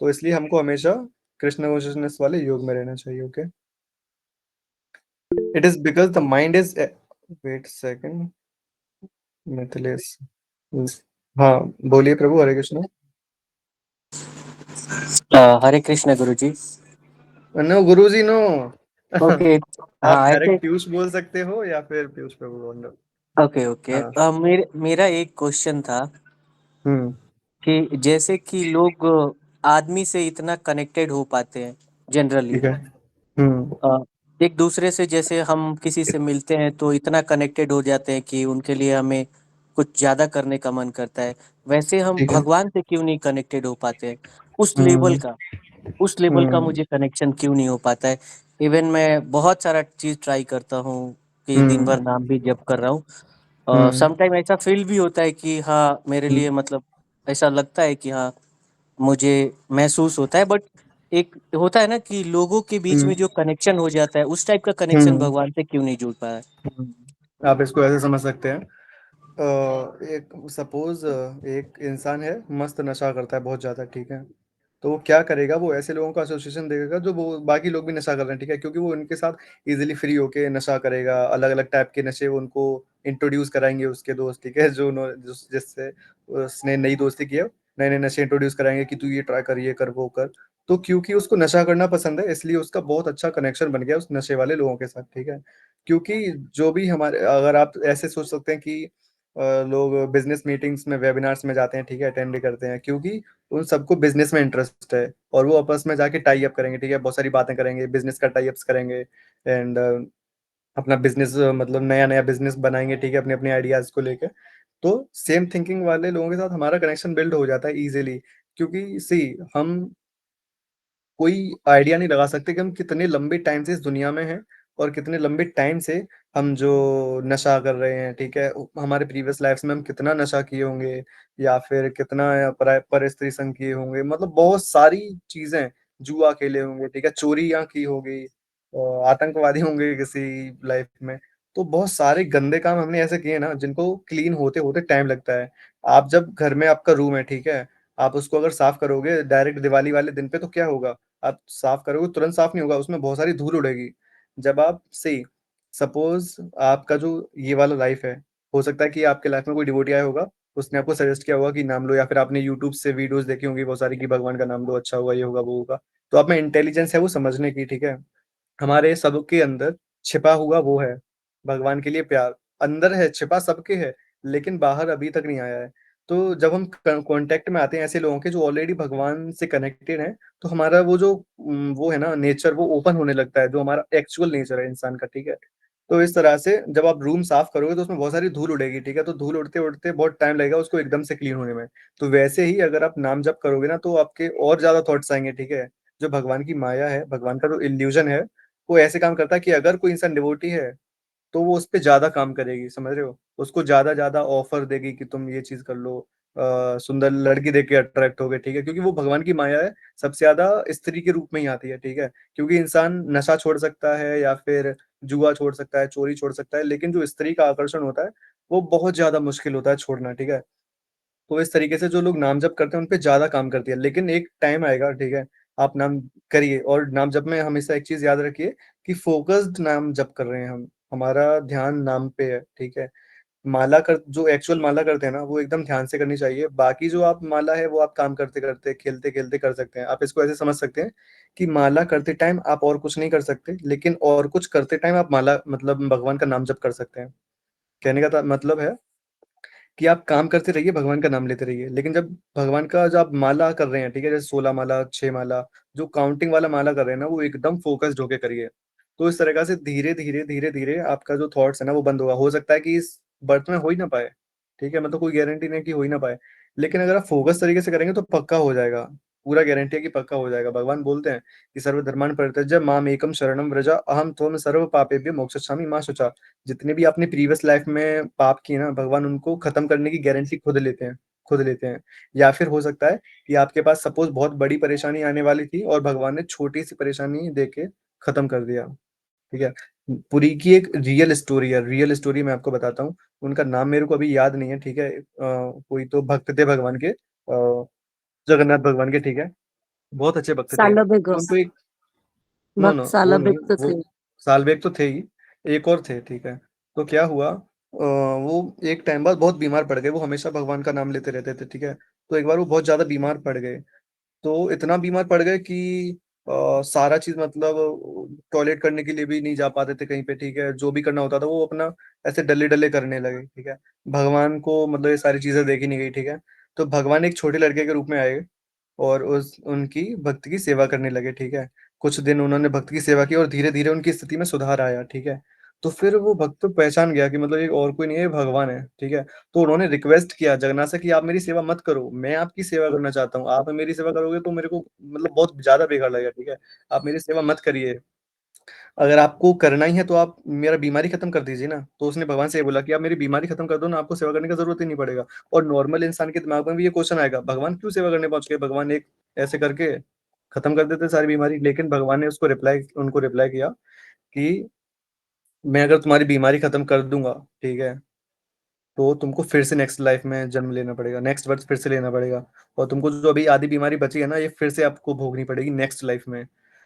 तो इसलिए हमको हमेशा कृष्ण कॉन्शियसनेस वाले योग में रहना चाहिए, okay. It is because the mind is wait a second, Mithilesh. हाँ, बोलिए प्रभु, हरे कृष्ण। हरे कृष्ण गुरुजी। नो गुरुजी, नो। ओके। आप हाँ ऐसे। डायरेक्ट पीयूष बोल सकते हो या फिर पीयूष प्रभु बोल दो। Okay okay. हाँ। मेरा एक क्वेश्चन था हम्म। कि जैसे कि लोग आदमी से इतना कनेक्टेड हो पाते हैं जनरली, ठीक है। हम्म। एक दूसरे से, जैसे हम किसी से मिलते हैं तो इतना कनेक्टेड हो जाते हैं कि उनके लिए हमें कुछ ज्यादा करने का मन करता है। वैसे हम ठीक है। भगवान से क्यों नहीं कनेक्टेड हो पाते हैं? उस लेवल हम्म। का उस लेवल का हम्म। मुझे कनेक्शन क्यों नहीं हो पाता है? इवन मैं बहुत सारा चीज ट्राई करता हूँ कि दिन भर नाम भी जप कर रहा हूँ। समटाइम ऐसा फील भी होता है कि हाँ मेरे लिए मतलब ऐसा लगता है कि हाँ मुझे महसूस होता है, बट एक होता है ना कि लोगों के बीच में जो कनेक्शन हो जाता है, उस टाइप का कनेक्शन हम्म भगवान से क्यों नहीं जुड़ पा रहा है? आप इसको ऐसे समझ सकते हैं। एक सपोज एक इंसान है, मस्त नशा करता है बहुत ज्यादा, ठीक है। तो वो क्या करेगा, वो ऐसे लोगों का एसोसिएशन देखेगा जो वो बाकी लोग भी नशा कर रहे हैं, ठीक है, क्योंकि वो उनके साथ इजीली फ्री होके नशा करेगा। अलग अलग टाइप के नशे वो उनको इंट्रोड्यूस कराएंगे उसके दोस्त, ठीक है, जिससे उसने नई दोस्ती की है, नए नए नशे इंट्रोड्यूस कराएंगे कि तू ये ट्राई कर, ये कर, वो कर। तो क्योंकि उसको नशा करना पसंद है, इसलिए उसका बहुत अच्छा कनेक्शन बन गया उस नशे वाले लोगों के साथ, ठीक है। क्योंकि जो भी हमारे, अगर आप ऐसे सोच सकते हैं कि लोग बिजनेस मीटिंग्स में, वेबिनार्स में जाते हैं, ठीक है, अटेंड करते हैं, क्योंकि उन सबको बिजनेस में इंटरेस्ट है और वो आपस में जाके टाई अप करेंगे, ठीक है, बहुत सारी बातें करेंगे, बिजनेस का टाई अप्स करेंगे। एंड अपना बिजनेस मतलब नया नया बिजनेस बनाएंगे, ठीक है, अपने अपने आइडियाज को लेकर। तो सेम थिंकिंग वाले लोगों के साथ हमारा कनेक्शन बिल्ड हो जाता है इजीली। क्योंकि सी हम कोई आइडिया नहीं लगा सकते कि हम कितने लंबे टाइम से इस दुनिया में हैं और कितने लंबे टाइम से हम जो नशा कर रहे हैं, ठीक है। हमारे प्रीवियस लाइफ्स में हम कितना नशा किए होंगे, या फिर कितना पर स्त्री संग किए होंगे, मतलब बहुत सारी चीजें, जुआ खेले होंगे, ठीक है, चोरियां की होगी, आतंकवादी होंगे किसी लाइफ में। तो बहुत सारे गंदे काम हमने ऐसे किए ना जिनको क्लीन होते होते टाइम लगता है। आप जब घर में आपका रूम है, ठीक है, आप उसको अगर साफ करोगे डायरेक्ट दिवाली वाले दिन पे, तो क्या होगा, आप साफ करोगे तुरंत साफ नहीं होगा, उसमें बहुत सारी धूल उड़ेगी। जब आप से सपोज आपका जो ये वाला लाइफ है, हो सकता है कि आपके लाइफ में कोई डिवोटी आया होगा, उसने आपको सजेस्ट किया होगा कि नाम लो, या फिर आपने यूट्यूब से वीडियोस देखी होंगी बहुत सारी कि भगवान का नाम लो, अच्छा होगा, ये होगा, वो होगा। तो आप में इंटेलिजेंस है वो समझने की, ठीक है। हमारे सबके अंदर छिपा हुआ वो है भगवान के लिए प्यार, अंदर है छिपा सबके है, लेकिन बाहर अभी तक नहीं आया है। तो जब हम कांटेक्ट में आते हैं ऐसे लोगों के जो ऑलरेडी भगवान से कनेक्टेड हैं, तो हमारा वो जो वो है ना नेचर, वो ओपन होने लगता है, जो हमारा एक्चुअल नेचर है इंसान का, ठीक है। तो इस तरह से जब आप रूम साफ करोगे तो उसमें बहुत सारी धूल उड़ेगी, ठीक है, तो धूल उड़ते उड़ते बहुत टाइम लगेगा उसको एकदम से क्लीन होने में। तो वैसे ही अगर आप नाम जप करोगे ना, तो आपके और ज्यादा थॉट्स आएंगे, ठीक है। जो भगवान की माया है, भगवान का जो इल्यूजन है, वो ऐसे काम करता है कि अगर कोई इंसान डिवोटी है तो वो उस पे ज्यादा काम करेगी, समझ रहे हो, उसको ज्यादा ज्यादा ऑफर देगी कि तुम ये चीज कर लो। सुंदर लड़की देख के अट्रैक्ट हो गए, ठीक है, क्योंकि वो भगवान की माया है, सबसे ज्यादा स्त्री के रूप में ही आती है, ठीक है। क्योंकि इंसान नशा छोड़ सकता है या फिर जुआ छोड़ सकता है, चोरी छोड़ सकता है, लेकिन जो स्त्री का आकर्षण होता है वो बहुत ज्यादा मुश्किल होता है छोड़ना, ठीक है। तो इस तरीके से जो लोग नाम जप करते हैं उन पे ज्यादा काम करती है, लेकिन एक टाइम आएगा, ठीक है, आप नाम करिए, और नाम जप में हमेशा एक चीज याद रखिए कि फोकस्ड नाम जप कर रहे हैं हम, हमारा ध्यान नाम पे है, ठीक है। माला कर जो एक्चुअल माला करते हैं ना, वो एकदम ध्यान से करनी चाहिए। बाकी जो आप माला है वो आप काम करते करते, खेलते खेलते कर सकते हैं। आप इसको ऐसे समझ सकते हैं कि माला करते टाइम आप और कुछ नहीं कर सकते, लेकिन और कुछ करते टाइम आप माला मतलब भगवान का नाम जप कर सकते हैं। कहने का मतलब है कि आप काम करते रहिए, भगवान का नाम लेते रहिए, लेकिन जब भगवान का जो आप माला कर रहे हैं, ठीक है, जैसे 16 माला, 6 माला, जो काउंटिंग वाला माला कर रहे हैं ना, वो एकदम फोकस्ड होके करिए। तो इस तरीके से धीरे धीरे धीरे धीरे आपका जो थॉट्स है ना वो बंद होगा। हो सकता है कि इस बर्थ में हो ही ना पाए, ठीक है, मतलब कोई गारंटी नहीं कि हो ही ना पाए, लेकिन अगर आप फोकस तरीके से करेंगे तो पक्का हो जाएगा। पूरा गारंटी है कि पक्का हो जाएगा। भगवान बोलते हैं कि सर्वधर्मान् परित्यज्य माम एकम शरणम व्रज अहम त्वं सर्व पापेभ्यो मोक्षयिष्यामि मा शुचा। जितने भी आपने प्रीवियस लाइफ में पाप किए ना, भगवान उनको खत्म करने की गारंटी खुद लेते हैं, खुद लेते हैं। या फिर हो सकता है कि आपके पास सपोज बहुत बड़ी परेशानी आने वाली थी और भगवान ने छोटी सी परेशानी देके खत्म कर दिया, ठीक है। पूरी की एक रियल स्टोरी है, रियल स्टोरी मैं आपको बताता हूँ। उनका नाम मेरे को अभी याद नहीं है, ठीक है। कोई तो भक्त थे भगवान के, जगन्नाथ भगवान के, ठीक है, बहुत अच्छे भक्त थे। तो सालोबेगोस, उनको एक, नो नो भक्त वो नहीं, सालोबेग तो वो थे। सालबेग तो थे ही, एक और थे, ठीक है। तो क्या हुआ, वो एक टाइम बाद बहुत बीमार पड़ गए। वो हमेशा भगवान का नाम लेते रहते थे, ठीक है। तो एक बार वो बहुत ज्यादा बीमार पड़ गए। तो इतना बीमार पड़ गए कि सारा चीज मतलब टॉयलेट करने के लिए भी नहीं जा पाते थे कहीं पे, ठीक है। जो भी करना होता था वो अपना ऐसे डले डले करने लगे, ठीक है। भगवान को मतलब ये सारी चीजें देखी नहीं गई, ठीक है। तो भगवान एक छोटे लड़के के रूप में आए और उस उनकी भक्त की सेवा करने लगे, ठीक है। कुछ दिन उन्होंने भक्त की सेवा की और धीरे धीरे उनकी स्थिति में सुधार आया, ठीक है। तो फिर वो भक्त पहचान गया कि मतलब ये और कोई नहीं है, ये भगवान है, ठीक है। तो उन्होंने रिक्वेस्ट किया जगन्नाथ से कि आप मेरी सेवा मत करो, मैं आपकी सेवा करना चाहता हूँ। आप मेरी सेवा करोगे तो मेरे को मतलब बहुत ज्यादा बेकार लगेगा, ठीक है, आप मेरी सेवा मत करिए। अगर आपको करना ही है तो आप मेरा बीमारी खत्म कर दीजिए ना। तो उसने भगवान से ये बोला कि आप मेरी बीमारी खत्म कर दो ना, आपको सेवा करने का जरूरत ही नहीं पड़ेगा। और नॉर्मल इंसान के दिमाग में भी ये क्वेश्चन आएगा, भगवान क्यों सेवा करने पहुंच गए, भगवान एक ऐसे करके खत्म कर देते सारी बीमारी। लेकिन भगवान ने उनको रिप्लाई किया कि मैं अगर तुम्हारी बीमारी खत्म कर दूंगा, ठीक है, तो तुमको फिर से नेक्स्ट लाइफ में जन्म लेना पड़ेगा, नेक्स्ट बर्थ फिर से लेना पड़ेगा। और तुमको जो अभी आधी बीमारी बची है ना, ये फिर से आपको भोगनी पड़ेगी नेक्स्ट लाइफ में।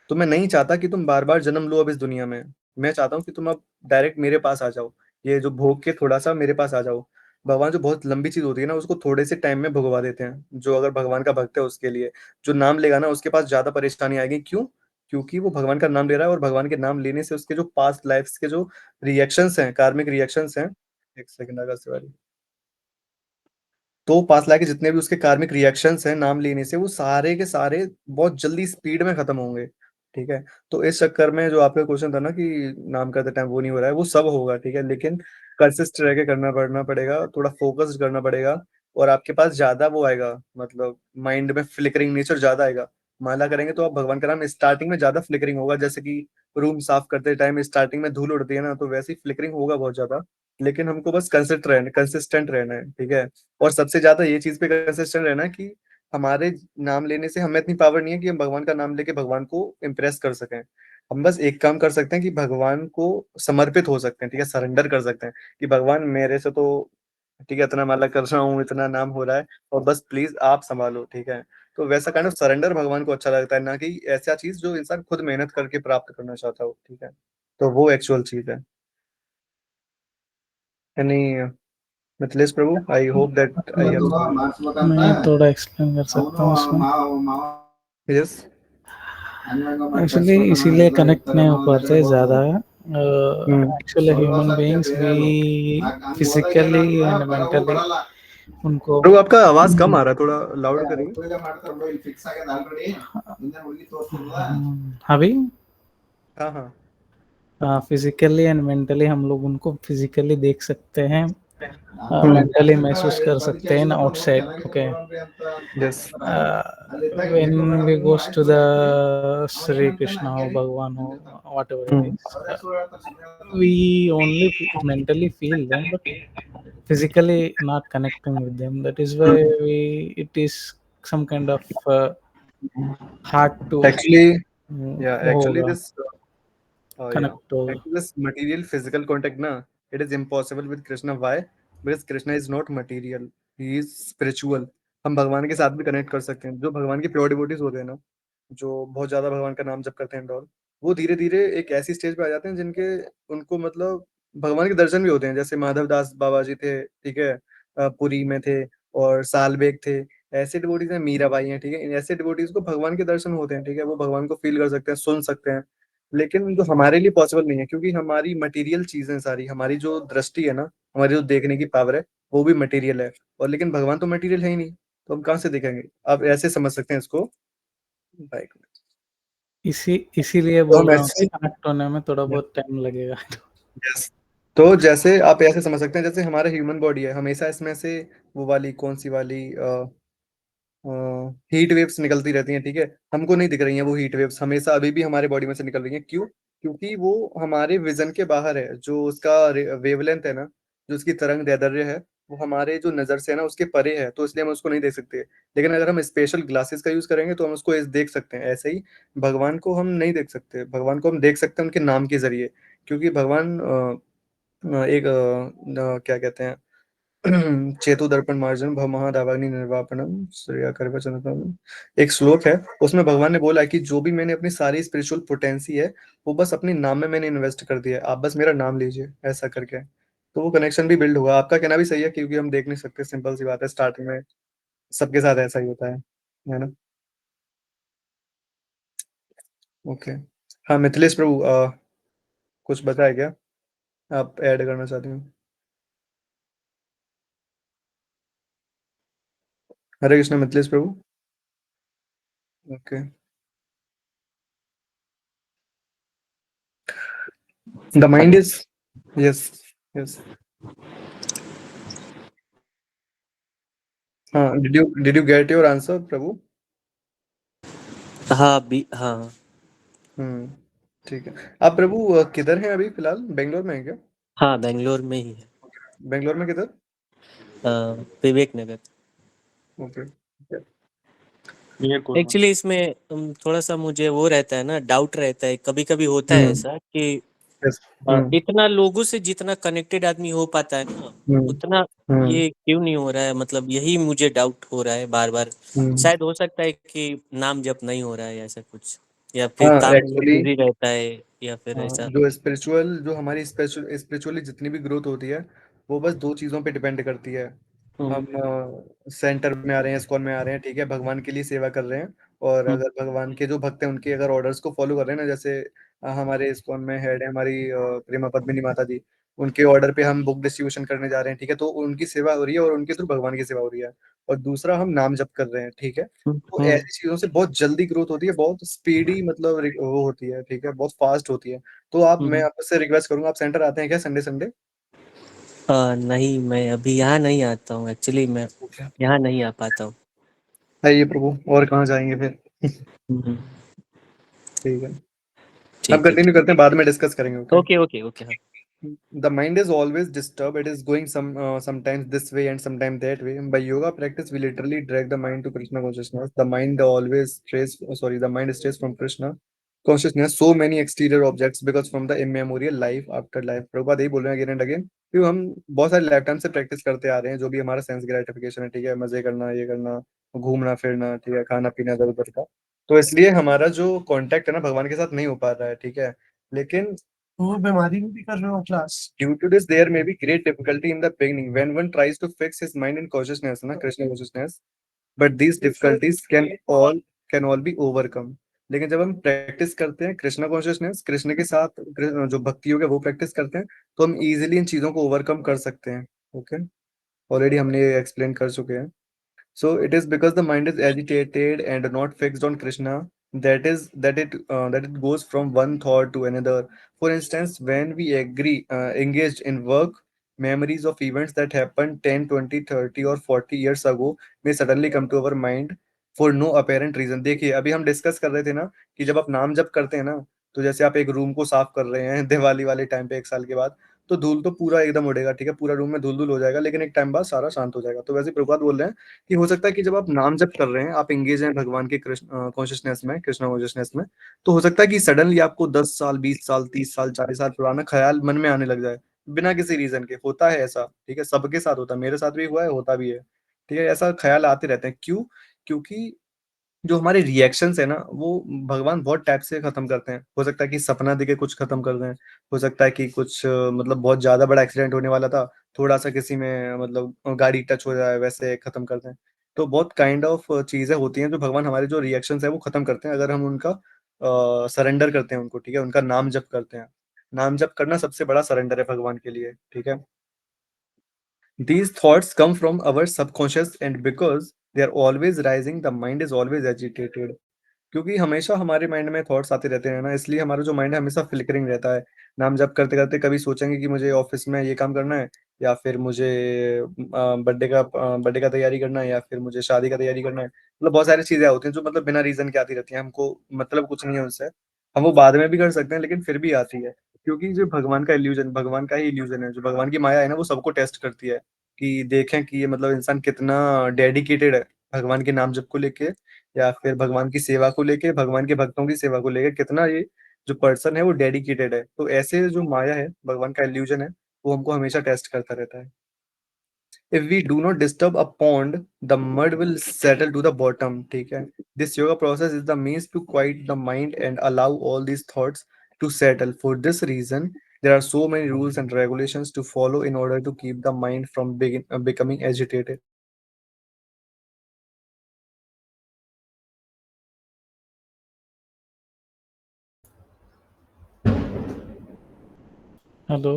तो मैं नहीं चाहता कि तुम बार बार जन्म लो अब इस दुनिया में। मैं चाहता हूँ कि तुम अब डायरेक्ट मेरे पास आ जाओ, ये जो भोग के थोड़ा सा मेरे पास आ जाओ। भगवान जो बहुत लंबी चीज होती है ना, उसको थोड़े से टाइम में भुगवा देते हैं। जो अगर भगवान का भक्त है उसके लिए, जो नाम लेगा ना उसके पास ज्यादा परेशानी आएगी। क्यों? क्योंकि वो भगवान का नाम ले रहा है, और भगवान के नाम लेने से उसके जो पास्ट लाइफ्स के जो रिएक्शंस हैं, कार्मिक रिएक्शंस हैं। एक सेकंड आगा से वाली। तो पास लाके जितने भी उसके कार्मिक रिएक्शंस हैं नाम लेने से, वो सारे के सारे बहुत जल्दी स्पीड में खत्म होंगे। ठीक है। तो इस चक्कर में जो आपका क्वेश्चन था ना कि नाम करते टाइम वो नहीं हो रहा है, वो सब होगा, ठीक है, लेकिन कंसिस्ट रह के करना पड़ेगा, थोड़ा फोकस्ड करना पड़ेगा। और आपके पास ज्यादा वो आएगा, मतलब माइंड में फ्लिकरिंग नेचर ज्यादा आएगा। माला करेंगे तो आप भगवान का नाम स्टार्टिंग में ज्यादा फ्लिकरिंग होगा, जैसे कि रूम साफ करते टाइम स्टार्टिंग में धूल उड़ती है ना, तो वैसे ही फ्लिकरिंग होगा बहुत ज्यादा। लेकिन हमको बस कंसिस्टेंट रहना है, ठीक है। और सबसे ज्यादा ये चीज पे कंसिस्टेंट रहना कि हमारे नाम लेने से हमें इतनी पावर नहीं है कि हम भगवान का नाम लेके भगवान को इम्प्रेस कर सकें। हम बस एक काम कर सकते हैं कि भगवान को समर्पित हो सकते हैं, ठीक है, सरेंडर कर सकते हैं कि भगवान मेरे से तो, ठीक है, इतना माला कर रहा हूँ, इतना नाम हो रहा है, और बस प्लीज आप संभालो, ठीक है। तो वैसा काइंड ऑफ सरेंडर भगवान को अच्छा लगता है, ना कि ऐसा चीज जो इंसान खुद मेहनत करके प्राप्त करना चाहता हो, ठीक है। तो वो एक्चुअल चीज है। यानी Mithilesh Prabhu, I hope that I have. मैं थोड़ा एक्सप्लेन कर सकता हूँ इसमें। यस। एक्चुअली इसीलिए कनेक्ट नहीं हो पाते ज़्यादा। Hmm. Actually human beings we physically and mentally उनको प्रभु आपका आवाज कम आ रहा है, थोड़ा लाउड करिए। अभी हाँ हाँ। फिजिकली एंड मेंटली हम लोग उनको फिजिकली देख सकते हैं, हम्म। मेंटली महसूस कर सकते हैं outside. Okay, yes. when we goes to the Sri Krishna or Bhagwan or whatever it hmm. is, we only mentally feel them, but physically not connecting with them. That is why it is some kind of hard to actually, या actually होगा, this, yeah, connect होगा. actually this material physical contact na, it is impossible with Krishna. Why? Because Krishna is not material, he is spiritual. हम भगवान के साथ भी connect कर सकते हैं। जो भगवान के प्योर डिवोटीज होते हैं ना, जो बहुत ज्यादा भगवान का नाम जप करते हैं और वो धीरे धीरे एक ऐसी स्टेज पे आ जाते हैं जिनके, उनको मतलब भगवान के दर्शन भी होते हैं। जैसे माधव दास बाबा जी थे, ठीक है, पुरी में थे, और सालबेग थे। ऐसे डिवोटीज हैं, मीराबाई हैं, ठीक है, इन ऐसे डिवोटीज को भगवान के दर्शन होते हैं, ठीक है, वो भगवान को फील कर सकते हैं, सुन सकते हैं। लेकिन जो हमारे लिए पॉसिबल नहीं है, क्योंकि हमारी मटेरियल चीजें सारी, हमारी जो दृष्टि है ना, हमारी जो देखने की पावर है, वो भी मटेरियल है। और लेकिन भगवान तो मटेरियल है ही नहीं, तो हम कहाँ से देखेंगे? आप ऐसे समझ सकते हैं इसको। बाइक। इसीलिए तो बोल हम रहा हूँ ऐसे, कनेक्ट होने में थोड़ा बहुत टाइम लगेगा. यस, तो जैसे आप ऐसे समझ सकते हैं, जैसे हमारा ह्यूमन बॉडी है, हमेशा इसमें से वो वाली कौन सी वाली हीट वेव्स निकलती रहती हैं, ठीक है। हमको नहीं दिख रही हैं वो हीट वेव्स, हमेशा अभी भी हमारे बॉडी में से निकल रही हैं। क्यों? क्योंकि वो हमारे विजन के बाहर है। जो उसका वेवलेंथ है ना, जो उसकी तरंग दैर्ध्य है, वो हमारे जो नजर से है ना उसके परे है, तो इसलिए हम उसको नहीं देख सकते। लेकिन अगर हम स्पेशल ग्लासेस का यूज करेंगे तो हम उसको देख सकते हैं। ऐसे ही भगवान को हम नहीं देख सकते, भगवान को हम देख सकते हैं उनके नाम के जरिए। क्योंकि भगवान एक क्या कहते हैं, चेतु दर्पण मार्जन भवमहादावाग्नि निर्वापनम श्रेया वचनतम, एक श्लोक है। उसमें भगवान ने बोला है कि जो भी मैंने अपनी सारी स्पिरिचुअल पोटेंसी है, वो बस अपने नाम में मैंने इन्वेस्ट कर दिया है, आप बस मेरा नाम लीजिए, ऐसा करके। तो वो कनेक्शन भी बिल्ड होगा। आपका कहना भी सही है, क्योंकि हम देख नहीं सकते, सिंपल सी बात है, स्टार्टिंग में सबके साथ ऐसा ही होता है ना। ओके। हाँ मिथिलेश प्रभु, कुछ बताए क्या आप ऐड करना चाहते हो? Hare Krishna Mithilesh Prabhu. Okay. The mind is, yes, yes. हाँ, did you get your answer Prabhu? हाँ, भी हाँ। हम्म। ठीक है। आप प्रभु किधर हैं अभी फिलहाल, बेंगलोर में है क्या? हाँ, बैंगलोर में ही है। बेंगलोर में किधर? विवेक नगर। ओके। एक्चुअली इसमें थोड़ा-सा मुझे वो रहता है ना, डाउट रहता है, कभी-कभी होता है हम्म। ऐसा कि यस। हम्म। इतना लोगों से जितना कनेक्टेड आदमी हो पाता है ना, हम्म। उतना हम्म। ये क्यों नहीं हो रहा है? मतलब यही मुझे डाउट हो रहा है बार-बार। हम्म। शायद हो सकता है कि नाम जप नहीं हो रहा है, ऐसा कुछ, या फिर हाँ काम में एक्चुअली, बिज़ी रहता है, या फिर हाँ ऐसा। जो स्पिरिचुअल, जो हमारी स्पिरिचुअली जितनी भी ग्रोथ होती है, वो बस दो चीज़ों पे डिपेंड करती है। हुँ, हम सेंटर में आ रहे हैं, इस्कॉन में आ रहे हैं, ठीक है, भगवान के लिए सेवा कर रहे हैं, और हुँ, अगर भगवान के जो भक्त हैं उनके अगर ऑर्डर्स को फॉलो कर रहे हैं ना, जैसे हमारे इस्कॉन में हेड है हमारी प्रेमा पद्मिनी माता जी, उनके ऑर्डर पे हम बुक डिस्ट्रीब्यूशन करने जा रहे हैं, ठीक है, तो उनकी सेवा हो रही है और उनके थ्रू भगवान की सेवा हो रही है। और दूसरा हम नाम जप कर रहे हैं, ठीक है। हुँ, तो हुँ। ऐसी चीजों से बहुत जल्दी ग्रोथ होती है, बहुत स्पीडी, मतलब वो होती है, ठीक है, बहुत फास्ट होती है। तो आप, हुँ, मैं हुँ। आपसे रिक्वेस्ट करूंगा, आप सेंटर आते हैं क्या संडे संडे? नहीं, मैं अभी यहाँ नहीं आता हूँ, एक्चुअली मैं ओके। यहाँ नहीं आ पाता हूँ। आइए प्रभु, और कहाँ जाएंगे फिर? हुँ, हुँ। ठीक है, हम ठीक है, कंटिन्यू ठीक। करते हैं, बाद में डिस्कस करेंगे, ओके। ओके, ओके, ओके, हाँ। The mind is always disturbed. It is going sometimes this way and sometimes that way. By yoga practice, we literally drag the mind to Krishna consciousness. The mind always strays. Sorry, the mind strays from Krishna consciousness. So many exterior objects because from the immemorial life after life. Prabhupada यही बोल रहे हैं again and again, क्योंकि हम बहुत सारे life time से practice करते आ रहे हैं, जो भी हमारा सेंस ग्रेटिफिकेशन है, ठीक है, मजे करना, ये करना, घूमना फिरना, ठीक है, खाना पीना इधर उधर का, तो इसलिए हमारा जो कांटेक्ट है ना भगवान के साथ नहीं हो पा रहा है, ठीक है। लेकिन वो बीमारी में भी कर रहे हो class. Due to this, there may be great difficulty in the beginning when one tries to fix his mind in consciousness, ना Krishna consciousness. But these difficulties can all be overcome. लेकिन जब हम प्रैक्टिस करते हैं Krishna consciousness, Krishna के साथ जो भक्ति योग है वो प्रैक्टिस करते हैं, तो हम इजीली इन चीजों को ओवरकम कर सकते हैं। ओके, ऑलरेडी हमने ये एक्सप्लेन कर चुके हैं। So it is because the mind is agitated and not fixed on Krishna, that it goes from one thought to another. For instance, when we engaged in work, memories of events that happened 10, 20, 30 or 40 years ago may suddenly come to our mind for no apparent reason. देखिए अभी हम discuss कर रहे थे ना कि जब आप नाम जप करते हैं ना, तो जैसे आप एक रूम को साफ कर रहे हैं दिवाली वाले टाइम पे 1 साल के बाद, तो धूल तो पूरा एकदम उड़ेगा, ठीक है, पूरा रूम में धूल धूल हो जाएगा, लेकिन एक टाइम बाद सारा शांत हो जाएगा। तो वैसे प्रभुपाद बोल रहे हैं कि हो सकता है कि जब आप नाम जप कर रहे हैं, आप एंगेज हैं भगवान के कृष्ण कॉन्शियसनेस में, कृष्ण कॉन्शियसनेस में, तो हो सकता है कि सडनली आपको 10 साल, 20 साल, 30 साल, 40 साल पुराना ख्याल मन में आने लग जाए, बिना किसी रीजन के। होता है ऐसा, ठीक है, सबके साथ होता है, मेरे साथ भी हुआ है, होता भी है, ठीक है, ऐसा ख्याल आते रहते हैं। क्यों? क्योंकि जो हमारे रिएक्शंस है ना, वो भगवान बहुत टाइप से खत्म करते हैं। हो सकता है कि सपना देके कुछ खत्म कर दें, हो सकता है कि कुछ मतलब बहुत ज्यादा बड़ा एक्सीडेंट होने वाला था, थोड़ा सा किसी में मतलब गाड़ी टच हो जाए, वैसे खत्म कर दें। तो बहुत काइंड ऑफ चीजें होती हैं जो भगवान हमारे जो रिएक्शंस है वो खत्म करते हैं, अगर हम उनका सरेंडर करते हैं उनको, ठीक है, उनका नाम जप करते हैं। नाम जप करना सबसे बड़ा सरेंडर है भगवान के लिए, ठीक है। These thoughts come from our subconscious, and because they are always rising, the mind is always agitated. क्योंकि हमेशा हमारे माइंड में थॉट्स आते रहते हैं ना, इसलिए हमारा जो माइंड है हमेशा फ्लिकरिंग रहता है। नाम जप करते करते कभी सोचेंगे कि मुझे ऑफिस में ये काम करना है, या फिर मुझे बर्थडे का तैयारी करना है, या फिर मुझे शादी का तैयारी करना है, मतलब बहुत सारी चीजें होती हैं जो मतलब बिना रीजन के आती रहती हैं, हमको मतलब कुछ नहीं है उनसे, हम वो बाद में भी कर सकते हैं, लेकिन फिर भी आती है। क्योंकि जो भगवान का इल्यूजन, भगवान का ही इल्यूजन है, जो भगवान की माया है ना, वो सबको टेस्ट करती है कि देखें कि ये मतलब इंसान कितना डेडिकेटेड है भगवान के नाम जप को लेके, या फिर भगवान की सेवा को लेके, भगवान के भक्तों की सेवा को लेके, कितना ये जो पर्सन है वो डेडिकेटेड है। तो ऐसे जो माया है, भगवान का इल्यूजन है, वो हमको हमेशा टेस्ट करता रहता है। If we do not disturb a pond, the mud will settle to the bottom, ठीक है। This yoga process is the means to quiet the mind and allow all these thoughts to settle. For this reason, there are so many rules and regulations to follow in order to keep the mind from becoming agitated. Hello.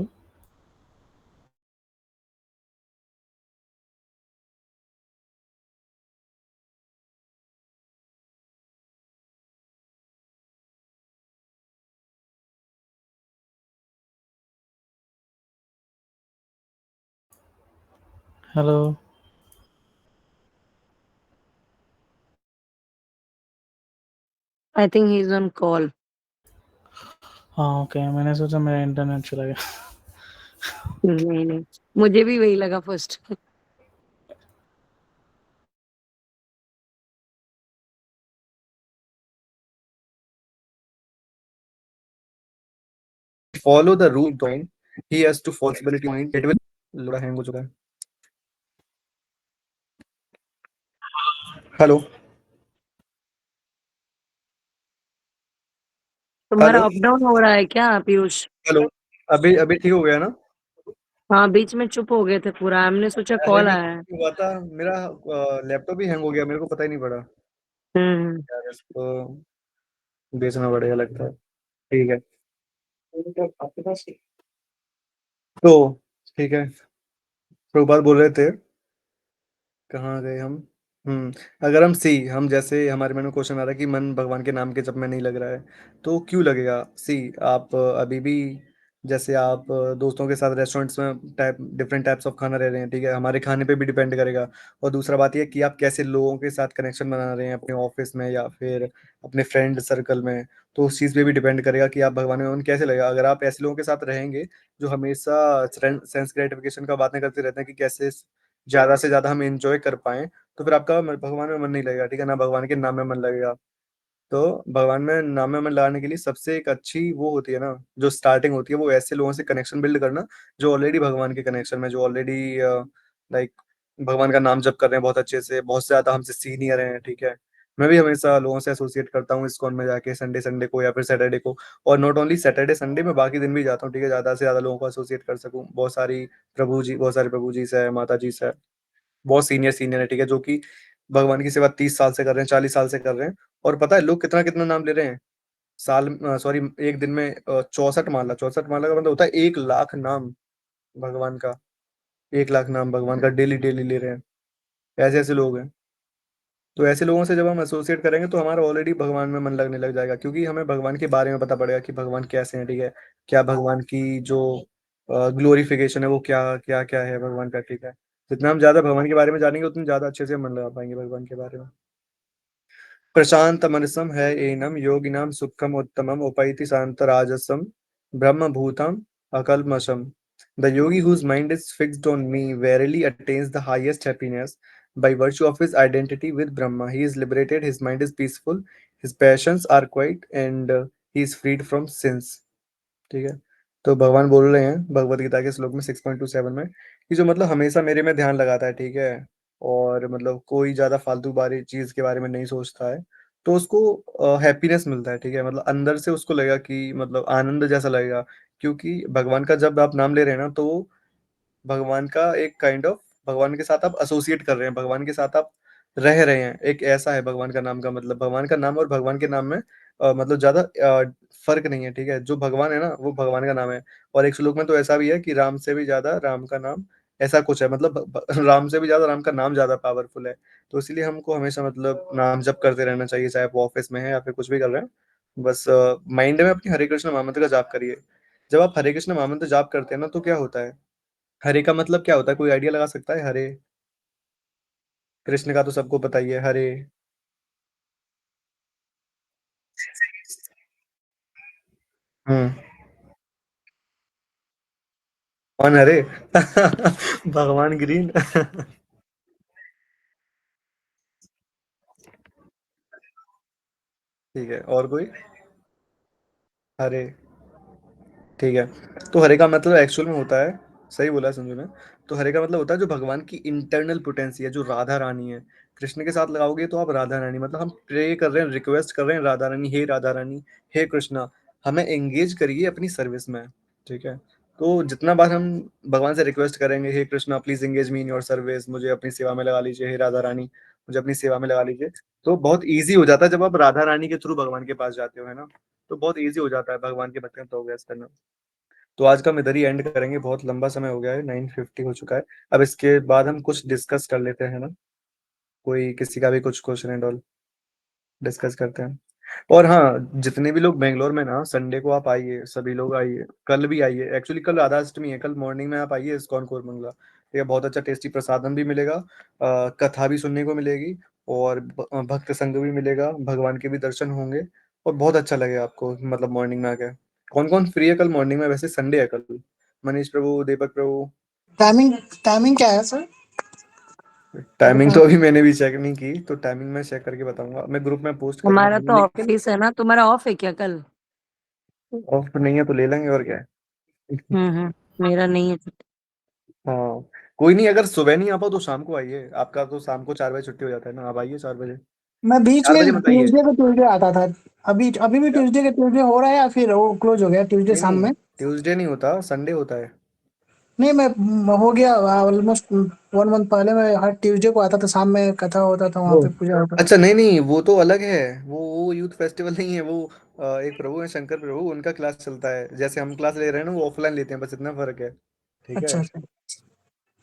Hello. I think he's on call. हाँ okay, मैंने सोचा मेरा internet चला गया। नहीं नहीं, मुझे भी वही लगा first. Follow the rule doing, he has to fallibility mind, it will लोड़ा हैंग हो चुका है। हेलो तुम्हारा हेलो अप डाउन हो रहा है क्या पीयूष? हेलो, अभी अभी ठीक हो गया ना? हाँ, बीच में चुप हो गए थे पूरा, हमने सोचा अरे कॉल नहीं, आया है। हुआ था मेरा लैपटॉप ही हैंग हो गया, मेरे को पता ही नहीं पड़ा हम्म। यार, इसको बेचना पड़ेगा लगता है। ठीक है, तो ठीक है, प्रभुपाद बोल रहे थे, कहाँ गए हम? अगर हम जैसे हमारे मन में क्वेश्चन आ रहा है कि मन भगवान के नाम के जप में नहीं लग रहा है, तो क्यों लगेगा? आप अभी भी जैसे आप दोस्तों के साथ रेस्टोरेंट्स में डिफरेंट टाइप्स ऑफ खाना रह रहे हैं, ठीक है, हमारे खाने पे भी डिपेंड करेगा। और दूसरा बात यह कि आप कैसे लोगों के साथ कनेक्शन बना रहे हैं अपने ऑफिस में या फिर अपने फ्रेंड सर्कल में, तो उस चीज़ पे भी डिपेंड करेगा कि आप भगवान में मन कैसे लगेगा। अगर आप ऐसे लोगों के साथ रहेंगे जो हमेशा सेंस ग्रेटिफिकेशन का बातें करते रहते हैं कि कैसे ज्यादा से ज्यादा हम एंजॉय कर पाए, तो फिर आपका भगवान में मन नहीं लगेगा, ठीक है ना, भगवान के नाम में मन लगेगा। तो भगवान में नाम में मन लगाने के लिए सबसे एक अच्छी वो होती है ना, जो स्टार्टिंग होती है, वो ऐसे लोगों से कनेक्शन बिल्ड करना जो ऑलरेडी भगवान के कनेक्शन में, जो ऑलरेडी लाइक भगवान का नाम जप कर रहे हैं बहुत अच्छे से, बहुत से ज्यादा हमसे सीनियर हैं, ठीक है। मैं भी हमेशा लोगों से एसोसिएट करता हूँ इस्कॉन में जाके संडे संडे को या फिर सैटरडे को। और नॉट ओनली सैटरडे संडे, मैं बाकी दिन भी जाता हूँ, ठीक है, ज्यादा से ज्यादा लोगों को एसोसिएट कर सकूँ। बहुत सारे प्रभु जी से है, माता जी से है, बहुत सीनियर सीनियर है, ठीक है, जो कि भगवान की सेवा 30 साल से कर रहे हैं, 40 साल से कर रहे हैं। और पता है लोग कितना कितना नाम ले रहे हैं सॉरी, एक दिन में 64 माला, 64 माला का मतलब होता है 1 लाख नाम भगवान का। 1 लाख नाम भगवान का डेली डेली ले रहे हैं, ऐसे ऐसे लोग हैं। तो ऐसे लोगों से जब हम एसोसिएट करेंगे तो हमारा ऑलरेडी भगवान में मन लगने लग जाएगा, क्योंकि हमें भगवान के बारे में पता पड़ेगा कि भगवान कैसे हैं, ठीक है, क्या भगवान की जो ग्लोरिफिकेशन है वो क्या क्या क्या है भगवान का, ठीक है। जितना हम ज्यादा भगवान के बारे में जानेंगे उतनी ज्यादा अच्छे से मन लगा पाएंगे भगवान के बारे में। प्रशांत मनसम है एनम योगिनाम सुखम उत्तमम उपैति शांतराजसम ब्रह्म भूतम अकल्मषम। The yogi whose mind is fixed on me verily attains the highest happiness by virtue of his identity with Brahma. He is liberated, his mind is peaceful, his passions are quiet, and he is freed from sins। ठीक है, तो भगवान बोल रहे हैं भगवत गीता के श्लोक में 6.27 में कि जो मतलब हमेशा मेरे में ध्यान लगाता है, ठीक है, और मतलब कोई ज्यादा फालतू बारी चीज के बारे में नहीं सोचता है, तो उसको हैप्पीनेस मिलता है, ठीक है, मतलब अंदर से उसको लगेगा कि मतलब आनंद जैसा लगेगा। क्योंकि भगवान का जब आप नाम ले रहे हैं ना, तो भगवान का एक काइंड ऑफ, भगवान के साथ आप एसोसिएट कर रहे हैं, भगवान के साथ आप रह रहे हैं, एक ऐसा है भगवान का नाम का मतलब। भगवान का नाम और भगवान के नाम में मतलब ज्यादा फर्क नहीं है, ठीक है, जो भगवान है ना वो भगवान का नाम है। और एक श्लोक में तो ऐसा भी है कि राम से भी ज्यादा राम का नाम, ऐसा कुछ है, मतलब राम से भी ज्यादा राम का नाम ज्यादा पावरफुल है। तो इसलिए हमको हमेशा मतलब नाम जप करते रहना चाहिए, चाहे आप ऑफिस में है या फिर कुछ भी कर रहे हैं। बस माइंड में अपनी हरे कृष्ण महामंत्र का जाप करिए। जब आप हरे कृष्ण महामंत्र जाप करते हैं ना, तो क्या होता है, हरे का मतलब क्या होता है, कोई आइडिया लगा सकता है? हरे कृष्ण का तो सबको पता ही है, हरे। हम्म, कौन हरे? भगवान ग्रीन। ठीक है, और कोई? हरे, ठीक है। तो हरे का मतलब एक्चुअल में होता है, सही बोला संजू ने, तो हरे का मतलब होता है जो भगवान की इंटरनल पोटेंसी है, जो राधा रानी है। कृष्ण के साथ लगाओगे तो आप राधा रानी, मतलब हम प्रे कर रहे हैं, रिक्वेस्ट कर रहे हैं राधा रानी, हे राधा रानी, हे कृष्णा, हमें एंगेज करिए अपनी सर्विस में, ठीक है। तो जितना बार हम भगवान से रिक्वेस्ट करेंगे, हे Krishna please engage me in your service, मुझे अपनी सेवा में लगा लीजिए, हे राधा रानी मुझे अपनी सेवा में लगा लीजिए, तो बहुत ईजी हो जाता है जब आप राधा रानी के थ्रू भगवान के पास जाते हो, है ना। तो बहुत ईजी हो जाता है भगवान के भक्त में प्रोग्रेस करना। तो आज का हम इधर ही एंड करेंगे, बहुत लंबा समय हो गया है, 9:50 हो चुका है। अब इसके बाद हम कुछ डिस्कस कर लेते हैं ना, कोई किसी का भी कुछ क्वेश्चन एंड ऑल डिस्कस करते हैं। और हाँ, जितने भी लोग बेंगलोर में ना, संडे को आप आइए, सभी लोग आइए, कल भी आइए, एक्चुअली कल राधा अष्टमी है, कल मॉर्निंग में आप आइए इस्कॉन कोरमंगला, ठीक है, बहुत अच्छा टेस्टी प्रसादम भी मिलेगा, कथा भी सुनने को मिलेगी, और भक्त संग भी मिलेगा, भगवान के भी दर्शन होंगे, और बहुत अच्छा लगेगा आपको मतलब मॉर्निंग में आके। कौन कौन फ्री है कल मॉर्निंग में? वैसे संडे है कल। मनीष प्रभु, दीपक प्रभु। टाइमिंग टाइमिंग क्या है सर? टाइमिंग तो अभी मैंने भी चेक नहीं की, तो टाइमिंग मैं चेक करके बताऊंगा, मैं ग्रुप में पोस्ट करूंगा। हमारा तो लेकिन ऑफिस है ना, तुम्हारा ऑफ है क्या कल? ऑफ नहीं है तो ले लेंगे, और क्या है। मेरा नहीं है। हाँ, कोई नहीं, अगर सुबह नहीं आ पाओ तो शाम को आइए, आपका तो शाम को 4 बजे छुट्टी हो जाता है ना, आप आइए 4 बजे। मैं बीच 4 में बजे मत आइए। ट्यूसडे को ट्यूसडे आता था। अभी अभी भी क्या? ट्यूसडे के ट्यूसडे हो रहा है या फिर वो क्लोज हो गया ट्यूसडे नहीं शाम नहीं, में? ट्यूसडे नहीं होता, संडे होता है। नहीं, मैं हो गया ऑलमोस्ट 1 मंथ पहले मैं हर ट्यूसडे को आता था, शाम में कथा होता था, वहाँ वो पे पूजा होता था। अच्छा, नहीं नहीं, वो तो अलग है। वो यूथ फेस्टिवल नहीं है वो। एक प्रभु है, शंकर प्रभु, उनका क्लास चलता है, जैसे हम क्लास ले रहे हैं ना, वो ऑफलाइन लेते हैं, बस इतना फर्क है। ठीक है। अच्छा अच्छा।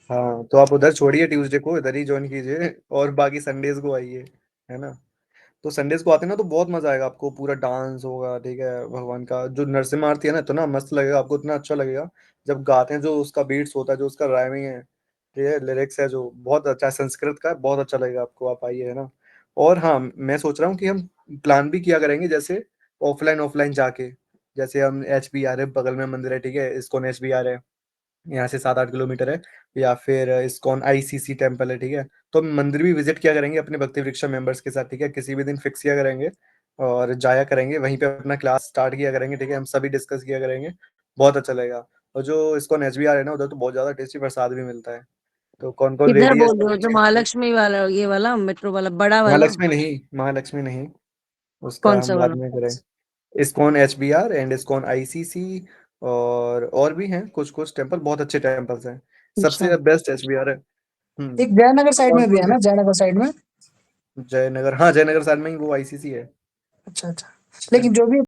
हाँ, तो आप उधर छोड़िए, ट्यूसडे को इधर ही ज्वाइन कीजिए, और बाकी संडेज को आइए, है ना। तो संडेज को आते हैं ना, तो बहुत मजा आएगा आपको, पूरा डांस होगा, ठीक है, भगवान का जो नरसिम्हा आरती है ना, इतना मस्त लगेगा आपको, इतना अच्छा लगेगा जब गाते हैं, जो उसका बीट्स होता है, जो उसका राइमिंग है, ठीक है, लिरिक्स है, जो बहुत अच्छा है, संस्कृत का है, बहुत अच्छा लगेगा आपको, आप आइए, है ना। और हाँ, मैं सोच रहा हूँ कि हम प्लान भी किया करेंगे, जैसे ऑफलाइन ऑफलाइन जाके, जैसे हम HBR है, बगल में मंदिर है, ठीक है, इस्कॉन HBR है, यहाँ से 7-8 किलोमीटर है। या फिर इस्कॉन ICC टेम्पल है, ठीक है। तो हम मंदिर भी विजिट किया करेंगे अपने भक्ति वृक्षा मेंबर्स के साथ, ठीक है, किसी भी दिन फिक्स किया करेंगे, और जाया करेंगे, वहीं पे अपना क्लास स्टार्ट किया करेंगे, ठीक है, हम सभी डिस्कस किया करेंगे, बहुत अच्छा लगेगा। और जो इस्कॉन HBR है ना, उधर तो बहुत ज्यादा टेस्टी प्रसाद भी मिलता है, तो कौन कौन किधर रेडी है बोल रहे हो? जो सब? महालक्ष्मी वाला, ये वाला मेट्रो वाला बड़ा वाला? महालक्ष्मी नहीं, महालक्ष्मी नहीं, उसका कौन सा हम बाद वाला? में करें। ISKCON HBR and ISKCON ICC, और भी हैं कुछ कुछ टेम्पल, बहुत अच्छे टेम्पल्स हैं, अच्छा। सबसे बेस्ट HBR है। एक जयनगर साइड कौन में भी कौन है से? ना, जयनगर साइड में? जयनगर, हाँ, जयनगर साइड में ही वो ICC है। अच्छा अच्छा। है। लेकिन जो भी